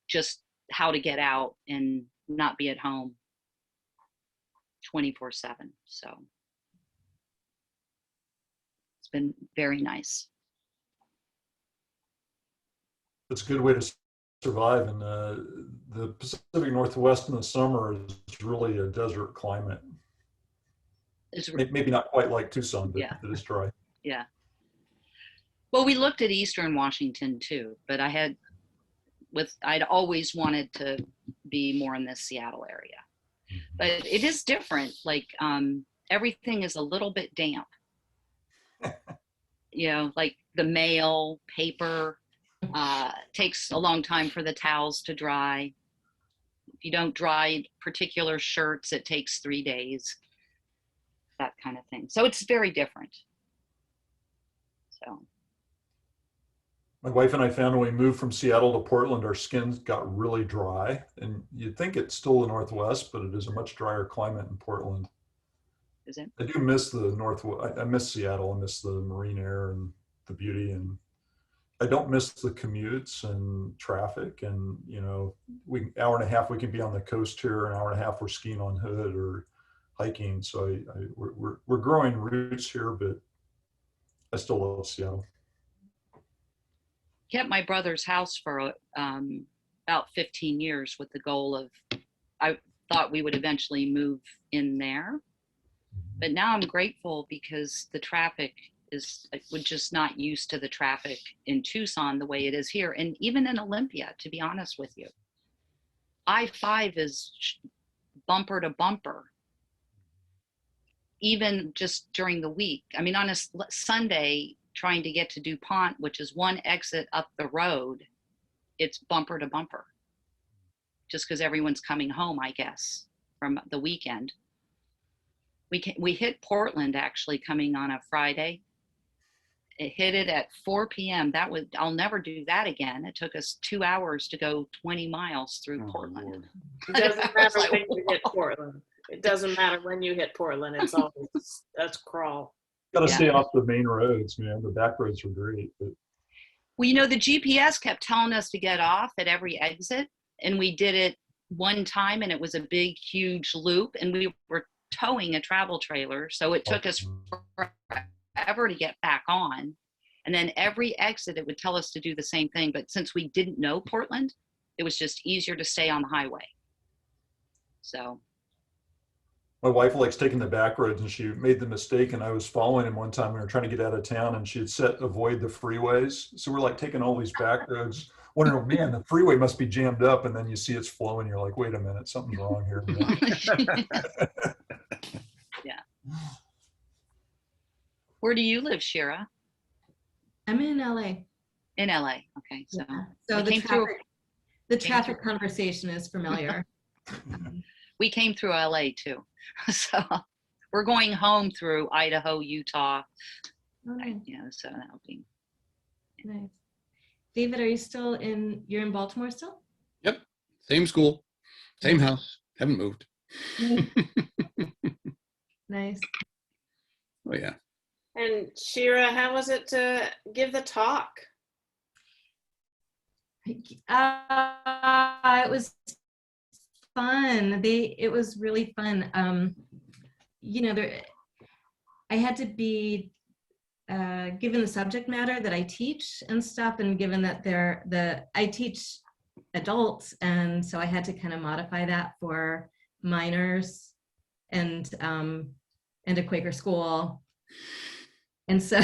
just how to get out and not be at home 24/7. So it's been very nice. It's a good way to survive. And the Pacific Northwest in the summer is really a desert climate. Maybe not quite like Tucson, but Yeah. it is dry. Yeah. Well, we looked at Eastern Washington too, but I'd always wanted to be more in the Seattle area. But it is different. Like everything is a little bit damp. Like the mail, paper, takes a long time for the towels to dry. If you don't dry particular shirts, it takes 3 days. That kind of thing. So it's very different. So. My wife and I found when we moved from Seattle to Portland, our skins got really dry. And you'd think it's still the Northwest, but it is a much drier climate in Portland. Is it? I do miss the Northwest. I miss Seattle. I miss the marine air and the beauty. And I don't miss the commutes and traffic. And, hour and a half, we can be on the coast here. An hour and a half, we're skiing on Hood or hiking. So we're growing roots here, but I still love Seattle. Kept my brother's house for about 15 years with the goal of, I thought we would eventually move in there. But now I'm grateful because the traffic we're just not used to the traffic in Tucson the way it is here. And even in Olympia, to be honest with you, I-5 is bumper to bumper. Even just during the week. I mean, on a Sunday, trying to get to DuPont, which is one exit up the road, it's bumper to bumper. Just because everyone's coming home, I guess, from the weekend. We hit Portland actually coming on a Friday. It hit it at 4 p.m. I'll never do that again. It took us 2 hours to go 20 miles through Portland. Lord. It doesn't matter when you hit Portland. It doesn't matter when you hit Portland. It's always, that's crawl. Got to stay off the main roads, man. The back roads are great. But... Well, the GPS kept telling us to get off at every exit. And we did it one time, and it was a big, huge loop. And we were towing a travel trailer. So it took us forever to get back on. And then every exit, it would tell us to do the same thing. But since we didn't know Portland, it was just easier to stay on the highway. So. My wife likes taking the back roads, and she made the mistake, and I was following him one time. We were trying to get out of town, and she had set avoid the freeways. So we're like taking all these back roads, wondering, oh, man, the freeway must be jammed up. And then you see it's flowing. You're like, wait a minute, something's wrong here. Yeah. Where do you live, Shira? I'm in LA. In LA. Okay. So, Yeah. So the traffic conversation is familiar. we came through LA too. So we're going home through Idaho, Utah. Oh, nice. So that'll be Nice. David, you're in Baltimore still? Yep. Same school, same house. Haven't moved. Nice. Oh yeah. And Shira, how was it to give the talk? It was fun. It was really fun. I had to be given the subject matter that I teach and stuff, and given that I teach adults, and so I had to kind of modify that for minors and a Quaker school. And so,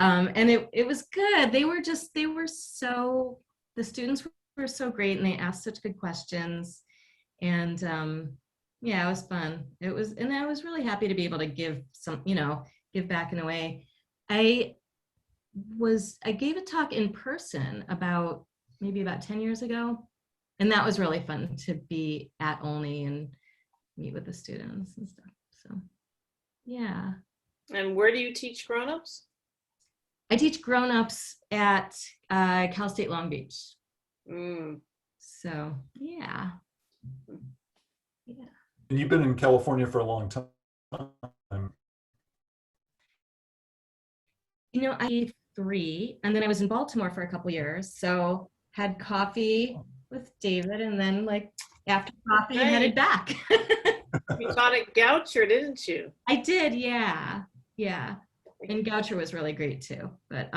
and it was good. The students were so great, and they asked such good questions. And yeah, it was fun. And I was really happy to be able to give back in a way. I gave a talk in person maybe about 10 years ago. And that was really fun to be at Olney and meet with the students and stuff. So, yeah. And where do you teach grown-ups? I teach grown-ups at Cal State Long Beach. So, yeah. Yeah. And you've been in California for a long time. I 3, and then I was in Baltimore for a couple years. So had coffee with David, and then after coffee, headed back. You taught at Goucher, didn't you? I did, yeah. Yeah. And Goucher was really great too. But,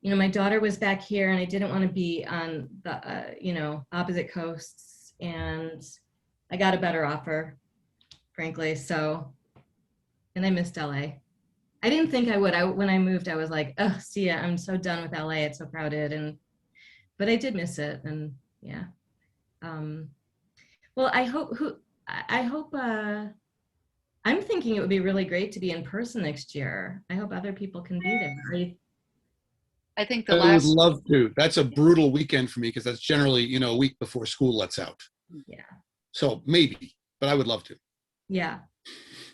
my daughter was back here, and I didn't want to be on the, opposite coasts. And I got a better offer, frankly. So, and I missed LA. I didn't think I would. When I moved, I was like, oh, see ya, I'm so done with LA. It's so crowded. But I did miss it. And yeah. Well, I hope, I'm thinking it would be really great to be in person next year. I hope other people can be there. I think I would love to. That's a brutal weekend for me, because that's generally, a week before school lets out. Yeah. So maybe, but I would love to. Yeah.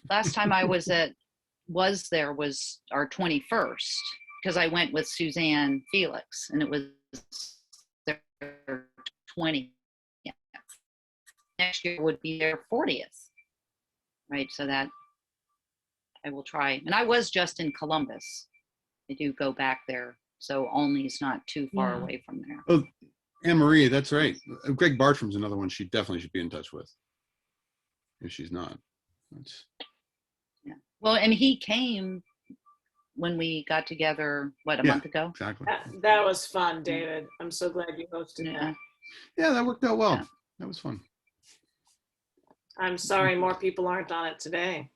Last time I was there was our 21st, because I went with Suzanne Felix, and it was their 20th. Yeah. Next year would be their 40th. Right, so that I will try. And I was just in Columbus. I do go back there, so Olney's not too far away from there. Oh, Anne Marie, that's right. Greg Bartram's another one she definitely should be in touch with, if she's not. Yeah. Well, and he came when we got together, a month ago? Exactly. That was fun, David. I'm so glad you hosted that. Yeah, that worked out well. Yeah. That was fun. I'm sorry more people aren't on it today.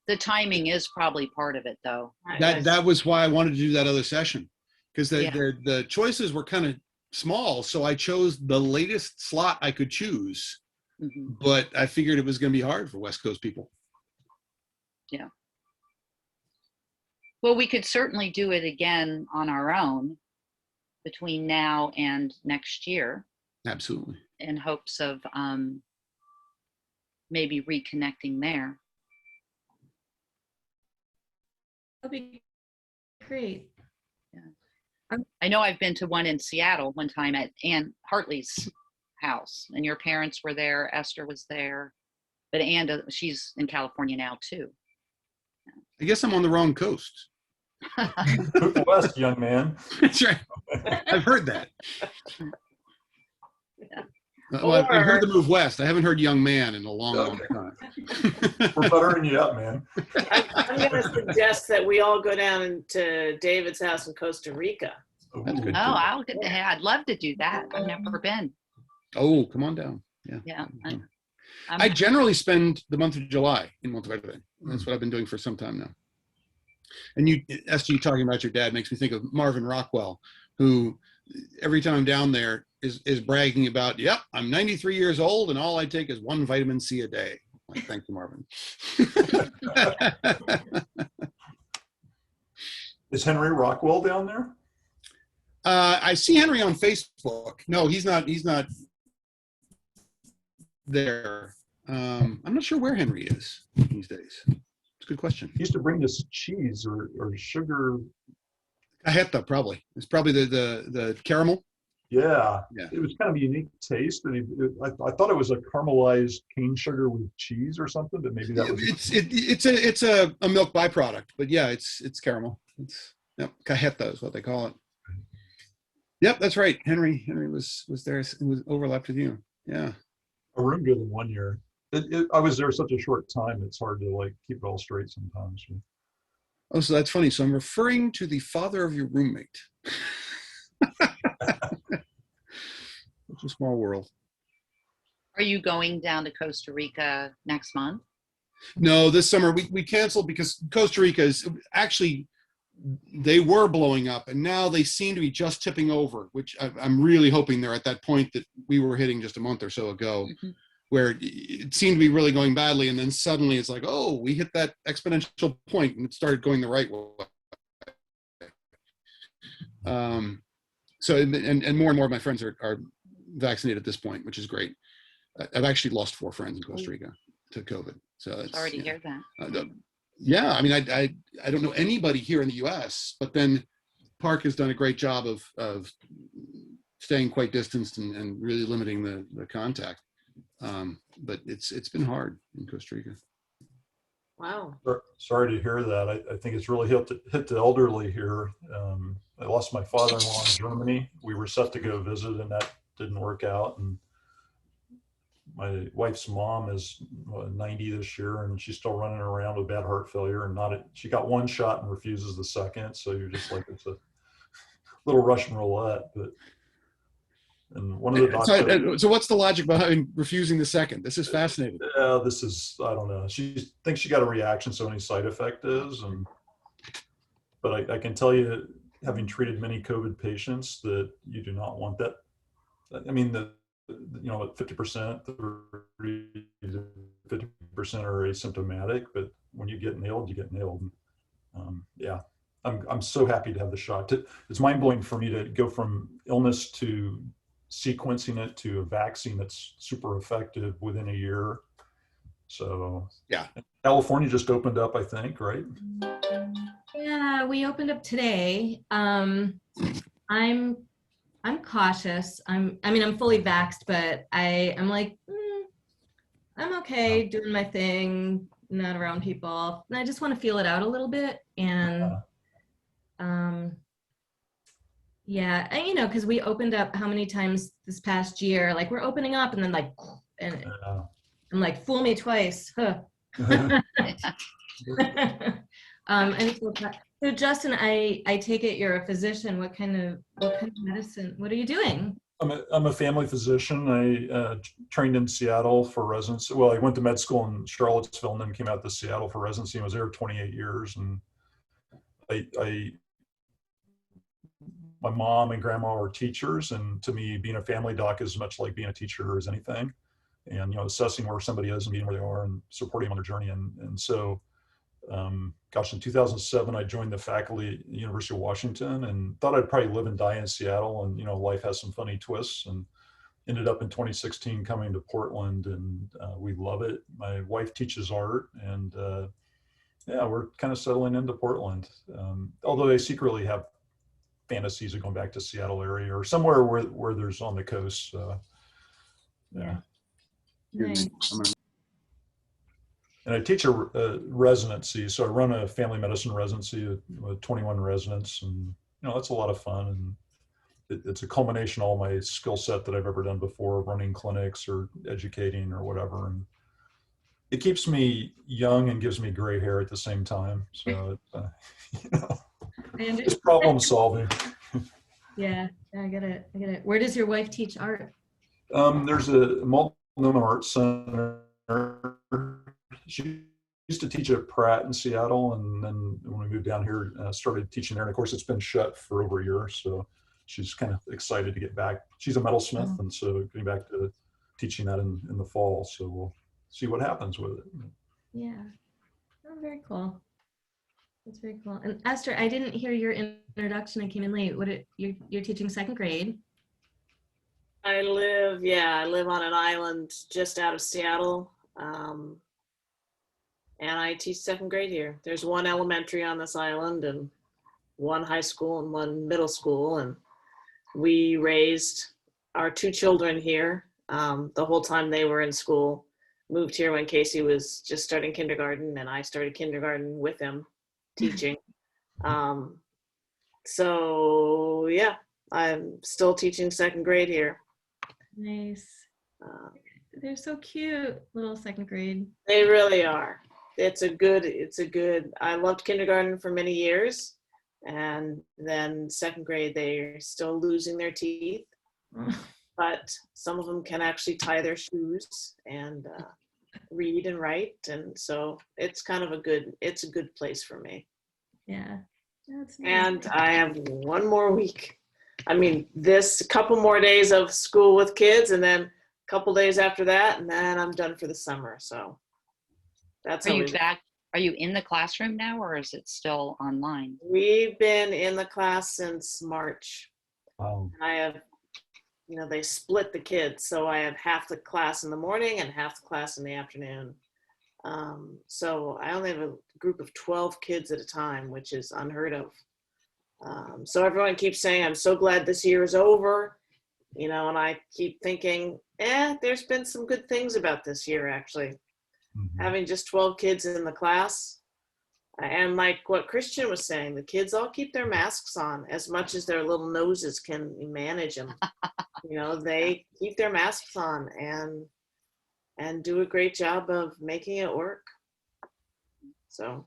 The timing is probably part of it, though. That was why I wanted to do that other session, because Yeah. the choices were kind of small. So I chose the latest slot I could choose, but I figured it was going to be hard for West Coast people. Yeah. Well, we could certainly do it again on our own between now and next year, Absolutely. in hopes of maybe reconnecting there. That'd be great. Yeah. I know I've been to one in Seattle one time at Ann Hartley's house, and your parents were there. Esther was there, but Ann, she's in California now too. I guess I'm on the wrong coast. Cook the West, young man. That's right. I've heard that. Yeah. Well, I've heard the move west. I haven't heard young man in a long time. We're buttering you up, man. I'm going to suggest that we all go down to David's house in Costa Rica. That's good. Oh, I'll get to. I'd love to do that. I've never been. Oh, come on down. Yeah. Yeah. I generally spend the month of July in Monteverde. That's what I've been doing for some time now. And you, Esther, you talking about your dad makes me think of Marvin Rockwell, who every time I'm down there is bragging about, yep, I'm 93 years old and all I take is 1 vitamin C a day. Like, thank you, Marvin. Is Henry Rockwell down there? I see Henry on Facebook. No, he's not there. I'm not sure where Henry is these days. It's a good question. He used to bring us cheese or sugar. Cajeta, probably. It's probably the caramel. Yeah. Yeah. It was kind of a unique taste. And I thought it was a caramelized cane sugar with cheese or something, but maybe that was. It's a milk byproduct, but yeah, it's caramel. Yep, cajeta is what they call it. Yep, that's right. Henry was there. It was overlapped with you. Yeah. A room good in 1 year. I was there such a short time. It's hard to like keep it all straight sometimes. Oh, so that's funny. So I'm referring to the father of your roommate. It's a small world. Are you going down to Costa Rica next month? No, this summer we canceled because Costa Rica is actually, they were blowing up and now they seem to be just tipping over, which I'm really hoping they're at that point that we were hitting just a month or so ago, where it seemed to be really going badly. And then suddenly it's like, oh, we hit that exponential point and it started going the right way. So, and more of my friends are vaccinated at this point, which is great. I've actually lost 4 friends in Costa Rica to COVID. So it's, Sorry to hear that. Yeah, I mean, I don't know anybody here in the U.S., but then Park has done a great job of staying quite distanced and really limiting the contact. But it's been hard in Costa Rica. Wow. Sorry to hear that. I think it's really hit the elderly here. I lost my father-in-law in Germany. We were set to go visit and that didn't work out. And my wife's mom is 90 this year and she's still running around with bad heart failure and she got 1 shot and refuses the second. So you're just like, it's a little Russian roulette, and one of the doctors. So what's the logic behind refusing the second? This is fascinating. Yeah, this is, I don't know. She thinks she got a reaction, so any side effect is. But I can tell you, having treated many COVID patients, that you do not want that. I mean, 50%, 30 to 50% are asymptomatic, but when you get nailed, you get nailed. Yeah, I'm so happy to have the shot. It's mind blowing for me to go from illness to sequencing it to a vaccine that's super effective within a year. So yeah, California just opened up, I think, right? Yeah, we opened up today. I'm cautious. I'm fully vaxxed, but I'm like, I'm okay doing my thing, not around people. And I just want to feel it out a little bit. And yeah, and, because we opened up how many times this past year, like we're opening up and then like, and I'm like, fool me twice. Huh. So Justin, I take it you're a physician. What kind of medicine? What are you doing? I'm a family physician. I trained in Seattle for residency. Well, I went to med school in Charlottesville and then came out to Seattle for residency and was there 28 years. And my mom and grandma were teachers, and to me, being a family doc is much like being a teacher as anything. And assessing where somebody is and being where they are and supporting them on their journey. And so, in 2007, I joined the faculty at the University of Washington and thought I'd probably live and die in Seattle. And, life has some funny twists, and ended up in 2016 coming to Portland, and we love it. My wife teaches art, and yeah, we're kind of settling into Portland. Although they secretly have fantasies of going back to Seattle area or somewhere where there's on the coast. Yeah. Nice. And I teach a residency, so I run a family medicine residency with 21 residents, and that's a lot of fun. And it's a culmination of all my skill set that I've ever done before, running clinics or educating or whatever. And it keeps me young and gives me gray hair at the same time. So, you know, it's problem solving. Yeah, I get it. I get it. Where does your wife teach art? There's a Multnomah Art Center. She used to teach at Pratt in Seattle, and then when we moved down here, started teaching there. And of course, it's been shut for over a year, so she's kind of excited to get back. She's a metalsmith, and so getting back to teaching that in the fall. So we'll see what happens with it. Yeah. Oh, very cool. That's very cool. And Esther, I didn't hear your introduction. I came in late. You're teaching second grade? I live on an island just out of Seattle. And I teach second grade here. There's one elementary on this island and one high school and one middle school. And we raised our 2 children here the whole time they were in school. Moved here when Casey was just starting kindergarten, and I started kindergarten with him teaching. So yeah, I'm still teaching second grade here. Nice. They're so cute, little second grade. They really are. It's a good, I loved kindergarten for many years, and then second grade, they're still losing their teeth, but some of them can actually tie their shoes and read and write. And so it's kind of a good place for me. Yeah. That's nice. And I have one more week. I mean, this couple more days of school with kids, and then a couple days after that, and then I'm done for the summer. So that's Are you back? Are you in the classroom now, or is it still online? We've been in the class since March. Wow. I have, they split the kids. So I have half the class in the morning and half the class in the afternoon. So I only have a group of 12 kids at a time, which is unheard of. So everyone keeps saying, I'm so glad this year is over, and I keep thinking, there's been some good things about this year, actually. Mm-hmm. Having just 12 kids in the class. And like what Christian was saying, the kids all keep their masks on as much as their little noses can manage them. They keep their masks on and do a great job of making it work. So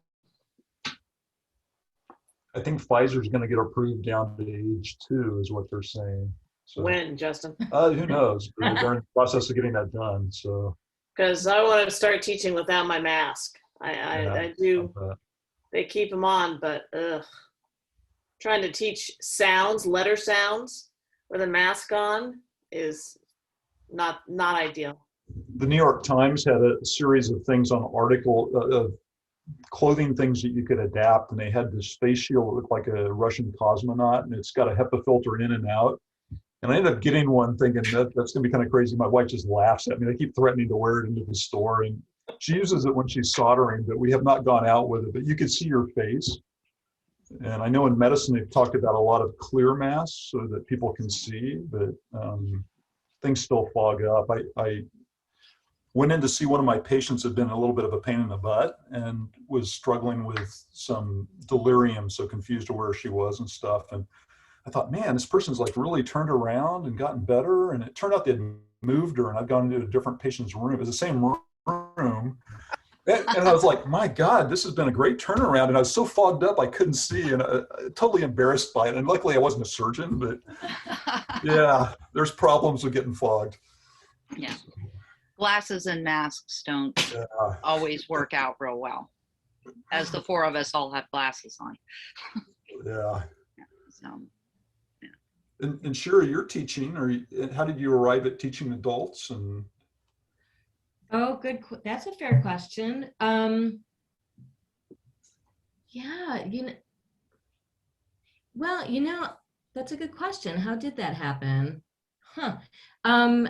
I think Pfizer's going to get approved down to age 2 is what they're saying. So, when, Justin? Who knows? They're in the process of getting that done. So because I want to start teaching without my mask. I do. They keep them on, but trying to teach letter sounds with a mask on is not ideal. The New York Times had a series of things on of clothing things that you could adapt, and they had this face shield that looked like a Russian cosmonaut, and it's got a HEPA filter in and out. And I ended up getting one thinking that's going to be kind of crazy. My wife just laughs at me. They keep threatening to wear it into the store, and she uses it when she's soldering, but we have not gone out with it. But you can see your face. And I know in medicine, they've talked about a lot of clear masks so that people can see, but things still fog up. I went in to see one of my patients who had been a little bit of a pain in the butt and was struggling with some delirium, so confused to where she was and stuff. And I thought, man, this person's like really turned around and gotten better. And it turned out they'd moved her, and I'd gone into a different patient's room. It was the same room. And I was like, my God, this has been a great turnaround. And I was so fogged up, I couldn't see, and totally embarrassed by it. And luckily I wasn't a surgeon, but yeah, there's problems with getting fogged. Yeah. Glasses and masks don't always work out real well, as the 4 of us all have glasses on. Yeah. So, yeah. And Shira, you're teaching, how did you arrive at teaching adults? And oh, good. That's a fair question. Yeah, that's a good question. How did that happen? Huh. So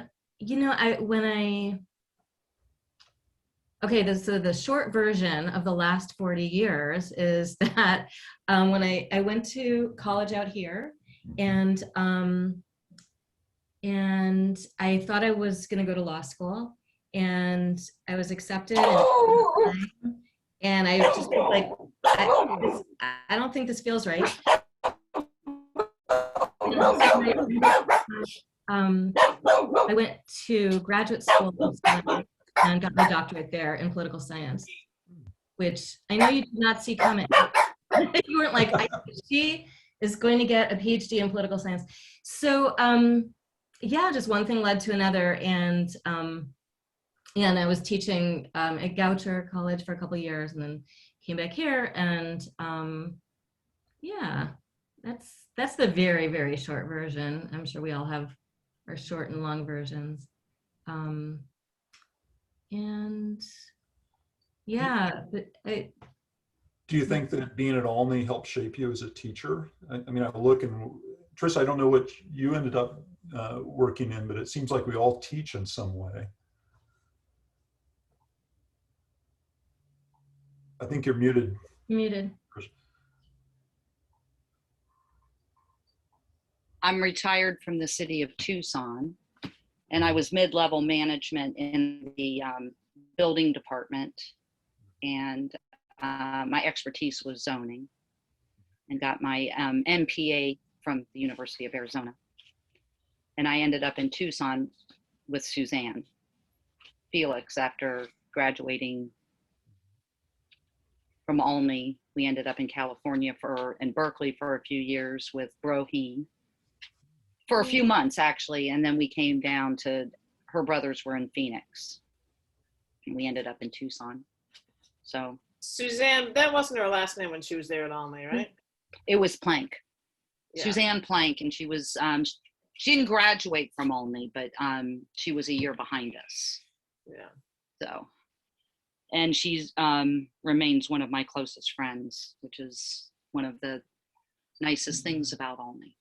the short version of the last 40 years is that when I went to college out here, and I thought I was going to go to law school, and I was accepted, and I just was like, I don't think this feels right. And I went to graduate school and got my doctorate there in political science, which I know you did not see coming. You weren't like, she is going to get a PhD in political science. So yeah, just one thing led to another. And I was teaching at Goucher College for a couple of years and then came back here. And yeah, that's the very, very short version. I'm sure we all have our short and long versions. And yeah, but Do you think that being at Olney helped shape you as a teacher? I mean, I look and Tris, I don't know what you ended up working in, but it seems like we all teach in some way. I think you're muted. muted. I'm retired from the city of Tucson, and I was mid-level management in the building department, and my expertise was zoning, and got my MPA from the University of Arizona. And I ended up in Tucson with Suzanne Felix after graduating from Olney. We ended up in California in Berkeley for a few years with Broheen. For a few months, actually, and then we came down to, her brothers were in Phoenix, and we ended up in Tucson. So Suzanne, that wasn't her last name when she was there at Olney, right? it was Plank, Yeah. Suzanne Plank, and she was, she didn't graduate from Olney, but she was a year behind us. Yeah. So, and she's remains one of my closest friends, which is one of the nicest things about Olney.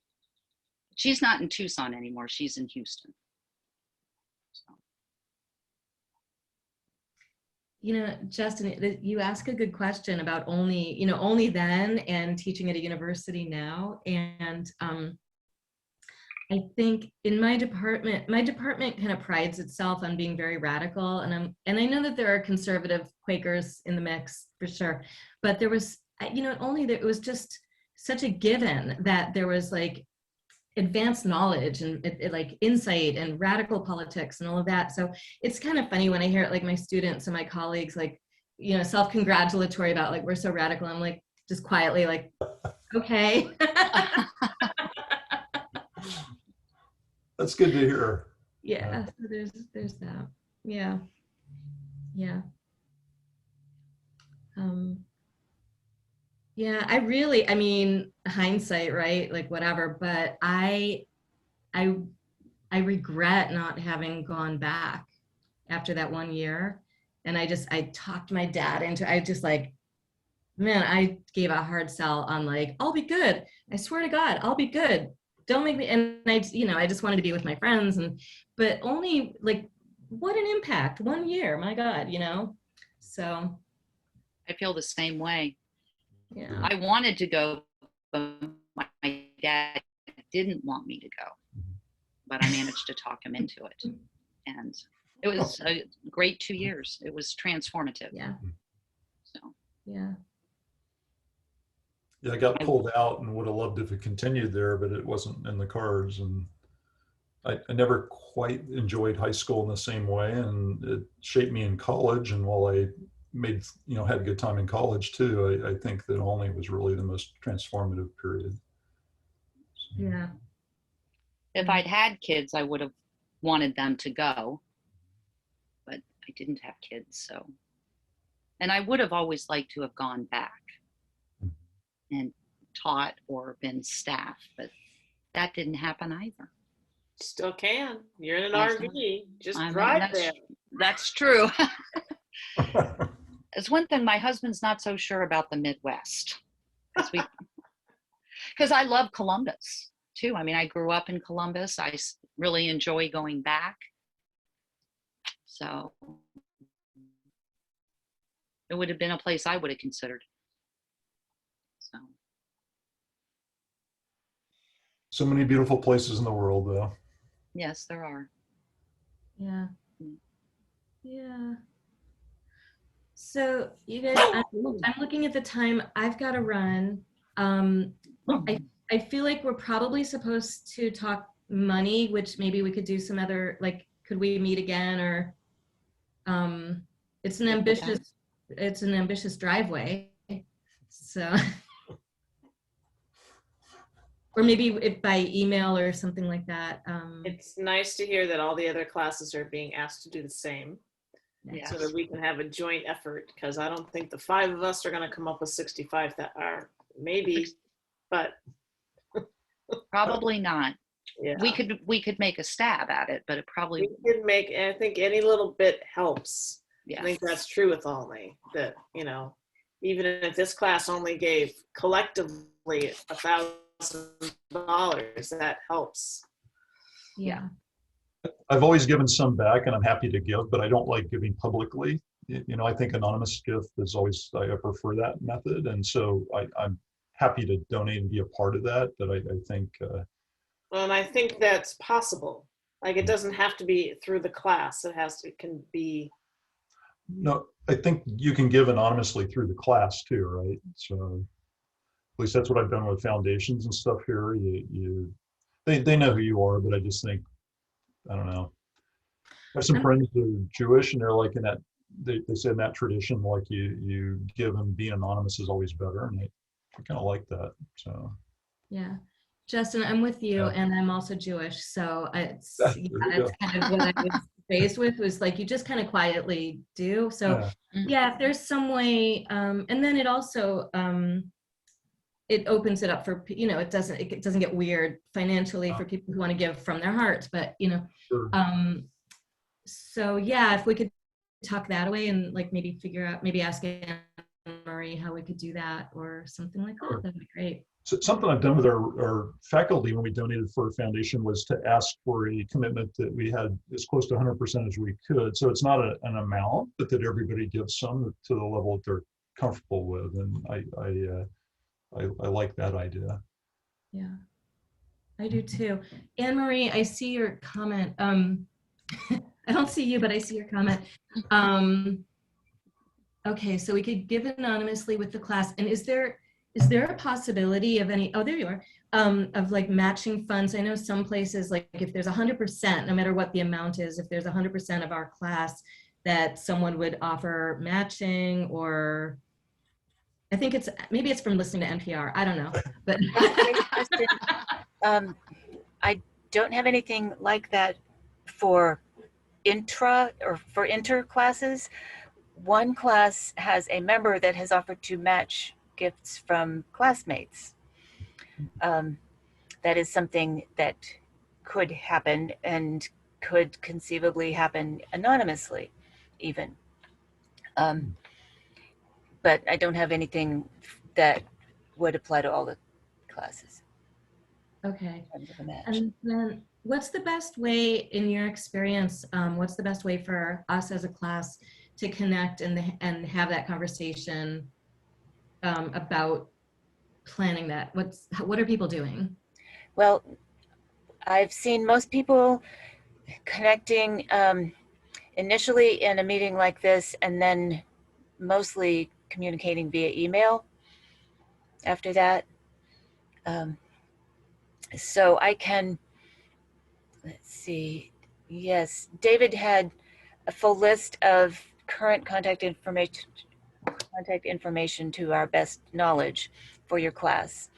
She's not in Tucson anymore. She's in Houston. So. You know, Justin, you ask a good question about Olney then and teaching at a university now. And I think in my department kind of prides itself on being very radical. And I know that there are conservative Quakers in the mix for sure, but there was, Olney, it was just such a given that there was like advanced knowledge and like insight and radical politics and all of that. So it's kind of funny when I hear it, like my students and my colleagues, like, self-congratulatory about like, we're so radical. I'm like, just quietly like, okay. That's good to hear. Yeah, so there's that. Yeah. Yeah. Yeah, I mean, hindsight, right? Like whatever, but I regret not having gone back after that 1 year. And I talked my dad into, I gave a hard sell on like, I'll be good. I swear to God, I'll be good. Don't make me, and I just wanted to be with my friends but only like, what an impact, 1 year, my God, so. I feel the same way. Yeah. I wanted to go, but my dad didn't want me to go, but I managed to talk him into it. And it was a great 2 years. It was transformative. Yeah. So. Yeah. Yeah, I got pulled out and would have loved if it continued there, but it wasn't in the cards. And I never quite enjoyed high school in the same way, and it shaped me in college. And while I had a good time in college too, I think that Olney was really the most transformative period. So. Yeah. If I'd had kids, I would have wanted them to go, but I didn't have kids, so. And I would have always liked to have gone back and taught or been staff, but that didn't happen either. Still can. You're in an Yes, RV. Just I mean, drive there. That's true. It's one thing, my husband's not so sure about the Midwest. Because I love Columbus too. I mean, I grew up in Columbus. I really enjoy going back. So it would have been a place I would have considered. So many beautiful places in the world, though. Yes, there are. Yeah. Yeah. So you guys, I'm looking at the time. I've got to run. I I feel like we're probably supposed to talk money, which maybe we could do some other, like, could we meet again, or it's an ambitious driveway. So, or maybe by email or something like that. It's nice to hear that all the other classes are being asked to do the same, Yes. so that we can have a joint effort, because I don't think the 5 of us are going to come up with 65 that are, maybe, but Probably not. yeah. We could make a stab at it, but it probably, We could make, I think any little bit helps. yeah. I think that's true with Olney, that, even if this class only gave collectively $1,000, that helps. Yeah. I've always given some back, and I'm happy to give, but I don't like giving publicly. I think anonymous gift is always, I prefer that method. And so I'm happy to donate and be a part of that. But I think. Well, and I think that's possible. Like, it doesn't have to be through the class. It can be. No, I think you can give anonymously through the class too, right? So at least that's what I've done with foundations and stuff here. They know who you are, but I just think, I don't know. I have some friends who are Jewish, and they're like in that, they say in that tradition, like you give, and being anonymous is always better. And I kind of like that, so. Yeah. Justin, I'm with you, Yeah. and I'm also Jewish, so it's There you that's go. kind of what I was raised with, was like, you just kind of quietly do. So yeah, if there's some way, and then it also it opens it up for, it doesn't get weird financially for people who want to give from their hearts, but Sure. so yeah, if we could talk that away and like maybe figure out, maybe ask Anne Marie how we could do that or something like that, Sure. that'd be great. So something I've done with our faculty when we donated for a foundation was to ask for a commitment that we had as close to 100% as we could. So it's not an amount, but that everybody gives some to the level that they're comfortable with. And I like that idea. Yeah, I do too. Anne Marie, I see your comment. I don't see you, but I see your comment. Okay, so we could give anonymously with the class. And is there a possibility of any, oh, there you are, of like matching funds? I know some places, like if there's 100%, no matter what the amount is, if there's 100% of our class, that someone would offer matching, or I think maybe it's from listening to NPR. I don't know, but I don't have anything like that for inter classes. One class has a member that has offered to match gifts from classmates. That is something that could happen and could conceivably happen anonymously even. But I don't have anything that would apply to all the classes. okay. in terms of a match. And then what's the best way, in your experience, what's the best way for us as a class to connect and have that conversation about planning that? What are people doing? Well, I've seen most people connecting initially in a meeting like this, and then mostly communicating via email after that. So I can, let's see, yes, David had a full list of current contact information to our best knowledge for your class.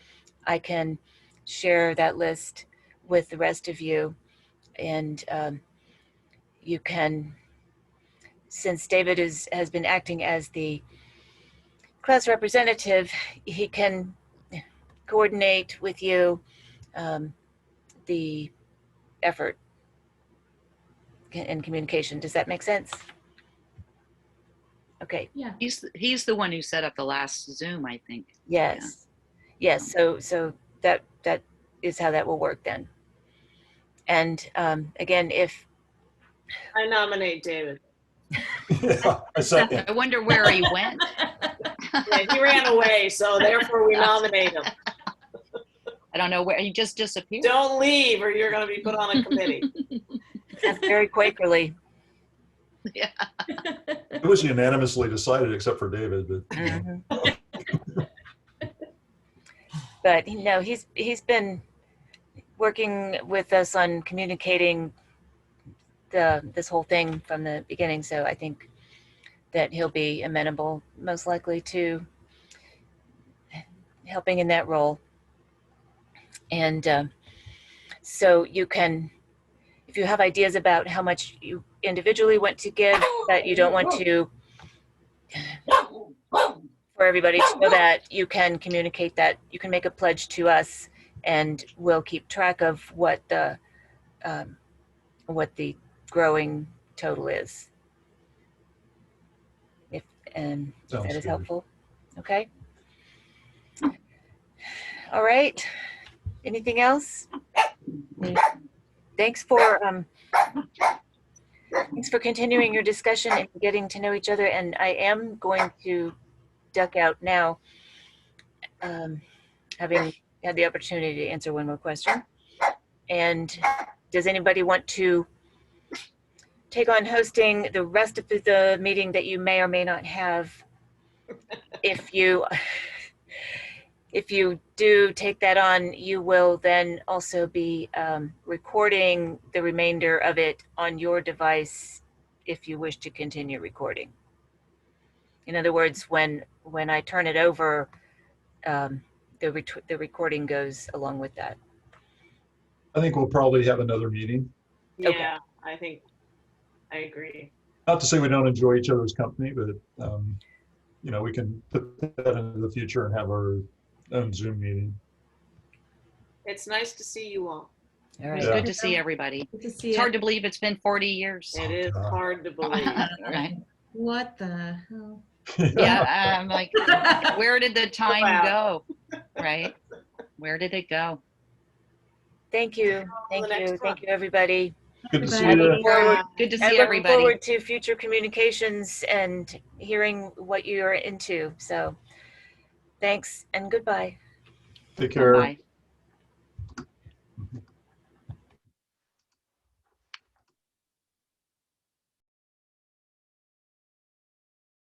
I can share that list with the rest of you, and you can, since David has been acting as the class representative, he can coordinate with you the effort and communication. Does that make sense? Okay. Yeah. He's the one who set up the last Zoom, I think. Yes. Yes. So that is how that will work then. And again, if I nominate David. Yeah, I second. I wonder where he went. Yeah, he ran away, so therefore we nominate him. I don't know where he just disappeared. Don't leave, or you're going to be put on a committee. that's very Quakerly. Yeah. It was unanimously decided except for David. But Mhm. But no, he's been working with us on communicating this whole thing from the beginning. So I think that he'll be amenable, most likely, to helping in that role. And so you can, if you have ideas about how much you individually want to give, that you don't want to, for everybody to know that, you can communicate that. You can make a pledge to us, and we'll keep track of what the growing total is. If Sounds that is good. helpful. Okay. All right. Anything else? Thanks for continuing your discussion and getting to know each other. And I am going to duck out now, having had the opportunity to answer one more question. And does anybody want to take on hosting the rest of the meeting that you may or may not have? If you do take that on, you will then also be recording the remainder of it on your device if you wish to continue recording. In other words, when I turn it over, the recording goes along with that. I think we'll probably have another meeting. Yeah, Okay. I think I agree. Not to say we don't enjoy each other's company, but you know, we can put that into the future and have our own Zoom meeting. It's nice to see you all. All It's right. good to see everybody. Good to see It's you. hard to believe it's been 40 years. It is God. hard to believe. Right. What the hell? Yeah, I'm like, where did the time Wow. go? Right? Where did it go? Thank you. the Thank next you. Thank one. you, everybody. Good to see I you. look forward, Good to I see look everybody. forward to future communications and hearing what you're into. So thanks and goodbye. Take care. Bye.